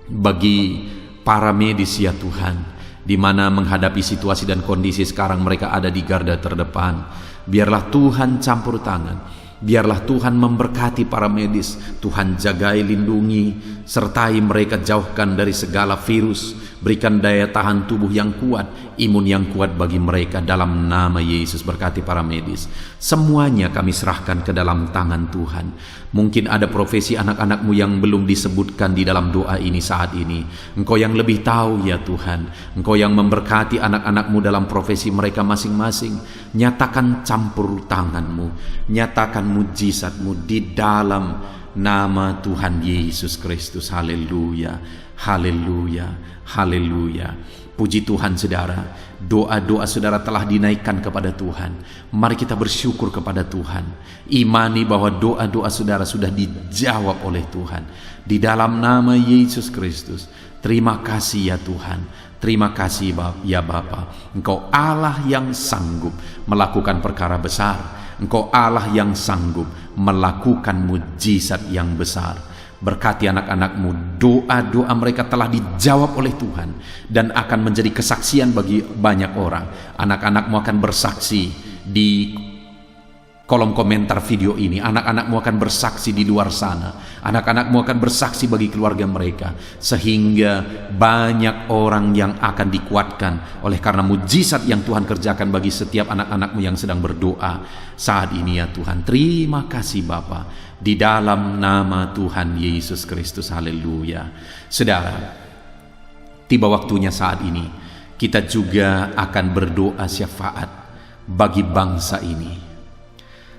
bagi para medis ya Tuhan, di mana menghadapi situasi dan kondisi sekarang mereka ada di garda terdepan. Biarlah Tuhan campur tangan. Biarlah Tuhan memberkati para medis. Tuhan jagai, lindungi, sertai mereka, jauhkan dari segala virus. Berikan daya tahan tubuh yang kuat, imun yang kuat bagi mereka dalam nama Yesus. Berkati para medis. Semuanya kami serahkan ke dalam tangan Tuhan. Mungkin ada profesi anak-anakmu yang belum disebutkan di dalam doa ini saat ini. Engkau yang lebih tahu ya Tuhan. Engkau yang memberkati anak-anakmu dalam profesi mereka masing-masing. Nyatakan campur tanganmu, nyatakan mujizatmu di dalam nama Tuhan Yesus Kristus. Haleluya, haleluya, haleluya. Puji Tuhan saudara, doa-doa saudara telah dinaikkan kepada Tuhan. Mari kita bersyukur kepada Tuhan. Imani bahwa doa-doa saudara sudah dijawab oleh Tuhan. Di dalam nama Yesus Kristus. Terima kasih ya Tuhan. Terima kasih ya Bapa. Engkau Allah yang sanggup melakukan perkara besar. Engkau Allah yang sanggup melakukan mujizat yang besar. Berkati anak-anakmu, doa-doa mereka telah dijawab oleh Tuhan dan akan menjadi kesaksian bagi banyak orang. Anak-anakmu akan bersaksi di kolom komentar video ini. Anak-anakmu akan bersaksi di luar sana. Anak-anakmu akan bersaksi bagi keluarga mereka. Sehingga banyak orang yang akan dikuatkan oleh karena mujizat yang Tuhan kerjakan bagi setiap anak-anakmu yang sedang berdoa saat ini ya Tuhan. Terima kasih Bapa. Di dalam nama Tuhan Yesus Kristus. Haleluya. Saudara, tiba waktunya saat ini kita juga akan berdoa syafaat bagi bangsa ini.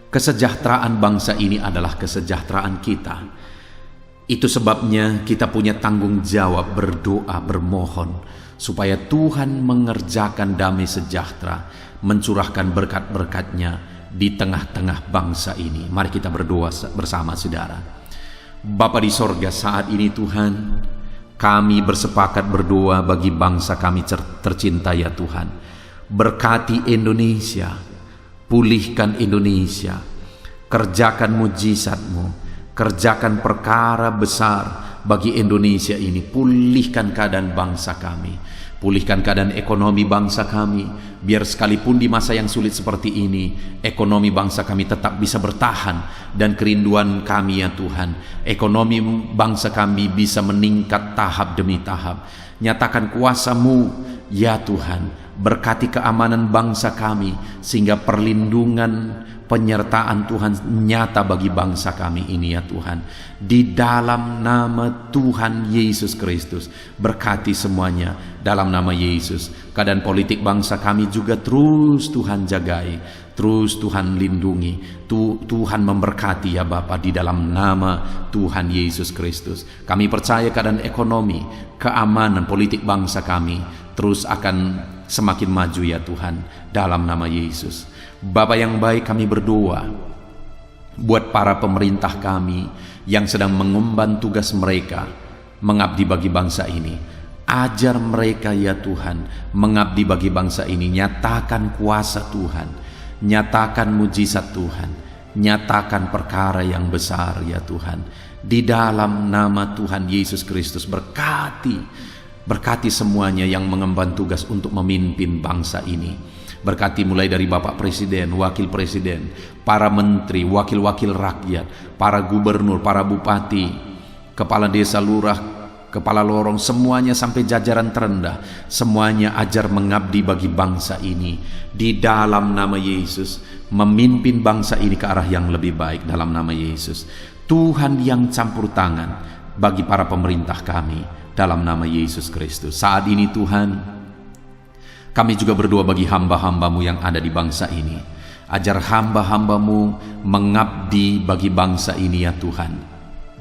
Kesejahteraan bangsa ini adalah kesejahteraan kita. Itu sebabnya kita punya tanggung jawab berdoa, bermohon supaya Tuhan mengerjakan damai sejahtera, mencurahkan berkat-berkat-Nya di tengah-tengah bangsa ini. Mari kita berdoa bersama saudara. Bapa di sorga, saat ini Tuhan, kami bersepakat berdoa bagi bangsa kami tercinta ya Tuhan. Berkati Indonesia, pulihkan Indonesia, kerjakan mujizat-Mu, kerjakan perkara besar bagi Indonesia ini. Pulihkan keadaan bangsa kami, pulihkan keadaan ekonomi bangsa kami. Biar sekalipun di masa yang sulit seperti ini, ekonomi bangsa kami tetap bisa bertahan. Dan kerinduan kami ya Tuhan, ekonomi bangsa kami bisa meningkat tahap demi tahap. Nyatakan kuasa-Mu ya Tuhan, berkati keamanan bangsa kami, sehingga perlindungan, penyertaan Tuhan nyata bagi bangsa kami ini ya Tuhan. Di dalam nama Tuhan Yesus Kristus, berkati semuanya dalam nama Yesus. Keadaan politik bangsa kami juga terus Tuhan jagai, terus Tuhan lindungi, Tuhan memberkati ya Bapa di dalam nama Tuhan Yesus Kristus. Kami percaya keadaan ekonomi, keamanan politik bangsa kami terus akan semakin maju ya Tuhan dalam nama Yesus. Bapa yang baik, kami berdoa buat para pemerintah kami yang sedang mengemban tugas mereka mengabdi bagi bangsa ini. Ajar mereka ya Tuhan mengabdi bagi bangsa ini. Nyatakan kuasa Tuhan, nyatakan mujizat Tuhan, nyatakan perkara yang besar ya Tuhan. Di dalam nama Tuhan Yesus Kristus, berkati semuanya yang mengemban tugas untuk memimpin bangsa ini. Berkati mulai dari Bapak Presiden, Wakil Presiden, para menteri, wakil-wakil rakyat, para gubernur, para bupati, kepala desa, lurah, kepala lorong, semuanya sampai jajaran terendah. Semuanya ajar mengabdi bagi bangsa ini. Di dalam nama Yesus, memimpin bangsa ini ke arah yang lebih baik dalam nama Yesus. Tuhan yang campur tangan bagi para pemerintah kami dalam nama Yesus Kristus. Saat ini Tuhan, kami juga berdoa bagi hamba-hamba-Mu yang ada di bangsa ini. Ajar hamba-hamba-Mu mengabdi bagi bangsa ini ya Tuhan.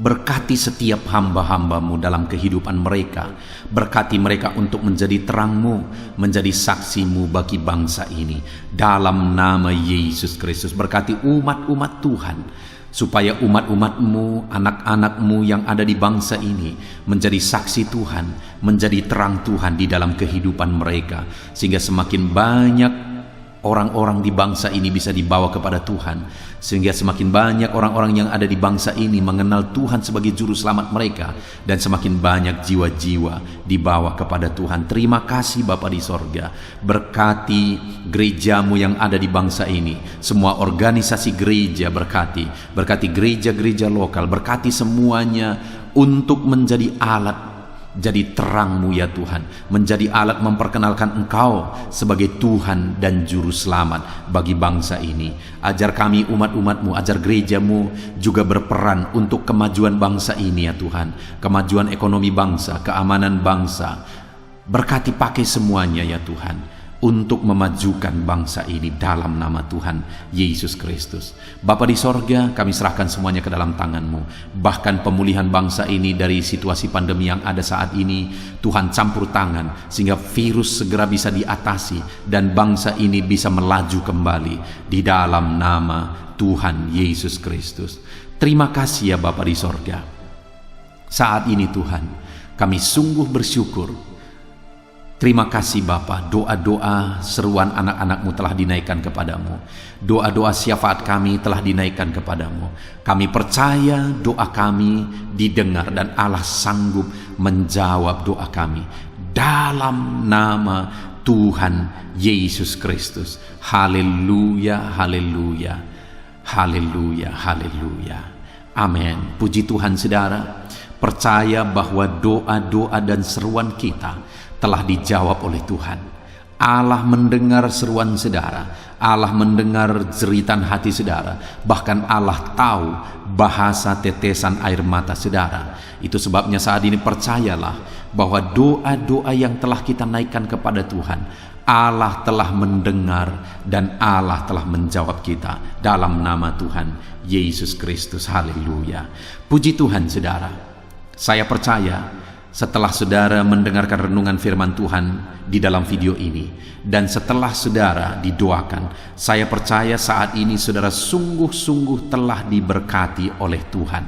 Berkati setiap hamba-hamba-Mu dalam kehidupan mereka. Berkati mereka untuk menjadi terang-Mu, menjadi saksi-Mu bagi bangsa ini. Dalam nama Yesus Kristus, berkati umat-umat Tuhan, supaya umat-umat-Mu, anak-anak-Mu yang ada di bangsa ini menjadi saksi Tuhan, menjadi terang Tuhan di dalam kehidupan mereka, sehingga semakin banyak orang-orang di bangsa ini bisa dibawa kepada Tuhan, sehingga semakin banyak orang-orang yang ada di bangsa ini mengenal Tuhan sebagai juru selamat mereka, dan semakin banyak jiwa-jiwa dibawa kepada Tuhan. Terima kasih Bapa di sorga. Berkati gerejamu yang ada di bangsa ini, semua organisasi gereja berkati gereja-gereja lokal, berkati semuanya untuk menjadi alat, jadi terang-Mu ya Tuhan, menjadi alat memperkenalkan Engkau sebagai Tuhan dan Juru Selamat bagi bangsa ini. Ajar kami umat-umat-Mu, ajar gereja-Mu juga berperan untuk kemajuan bangsa ini ya Tuhan, kemajuan ekonomi bangsa, keamanan bangsa. Berkati pakai semuanya ya Tuhan, untuk memajukan bangsa ini dalam nama Tuhan Yesus Kristus. Bapa di sorga, kami serahkan semuanya ke dalam tangan-Mu. Bahkan pemulihan bangsa ini dari situasi pandemi yang ada saat ini, Tuhan campur tangan sehingga virus segera bisa diatasi dan bangsa ini bisa melaju kembali di dalam nama Tuhan Yesus Kristus. Terima kasih ya Bapa di sorga. Saat ini Tuhan, kami sungguh bersyukur. Terima kasih Bapa, doa-doa seruan anak-anak-Mu telah dinaikkan kepadamu. Doa-doa syafaat kami telah dinaikkan kepadamu. Kami percaya doa kami didengar dan Allah sanggup menjawab doa kami. Dalam nama Tuhan Yesus Kristus. Haleluya, haleluya, haleluya, haleluya. Amin. Puji Tuhan saudara. Percaya bahwa doa-doa dan seruan kita telah dijawab oleh Tuhan. Allah mendengar seruan saudara, Allah mendengar jeritan hati saudara, bahkan Allah tahu bahasa tetesan air mata saudara. Itu sebabnya saat ini percayalah bahwa doa-doa yang telah kita naikkan kepada Tuhan, Allah telah mendengar dan Allah telah menjawab kita dalam nama Tuhan Yesus Kristus. Haleluya. Puji Tuhan saudara. Saya percaya setelah saudara mendengarkan renungan firman Tuhan di dalam video ini, dan setelah saudara didoakan, saya percaya saat ini saudara sungguh-sungguh telah diberkati oleh Tuhan.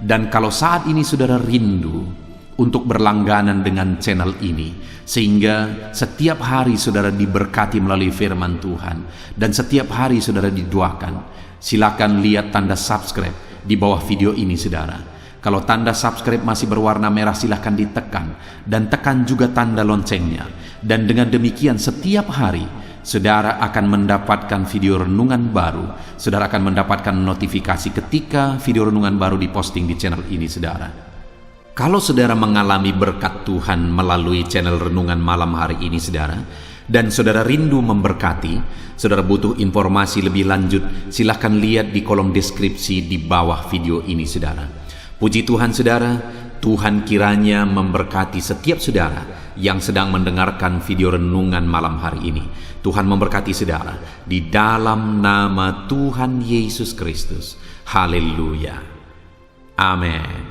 Dan kalau saat ini saudara rindu untuk berlangganan dengan channel ini, sehingga setiap hari saudara diberkati melalui firman Tuhan, dan setiap hari saudara didoakan, silakan lihat tanda subscribe di bawah video ini saudara. Kalau tanda subscribe masih berwarna merah, silahkan ditekan, dan tekan juga tanda loncengnya. Dan dengan demikian setiap hari saudara akan mendapatkan video renungan baru. Saudara akan mendapatkan notifikasi ketika video renungan baru diposting di channel ini saudara. Kalau saudara mengalami berkat Tuhan melalui channel renungan malam hari ini saudara, dan saudara rindu memberkati, saudara butuh informasi lebih lanjut, silahkan lihat di kolom deskripsi di bawah video ini saudara. Puji Tuhan saudara, Tuhan kiranya memberkati setiap saudara yang sedang mendengarkan video renungan malam hari ini. Tuhan memberkati saudara di dalam nama Tuhan Yesus Kristus. Haleluya. Amin.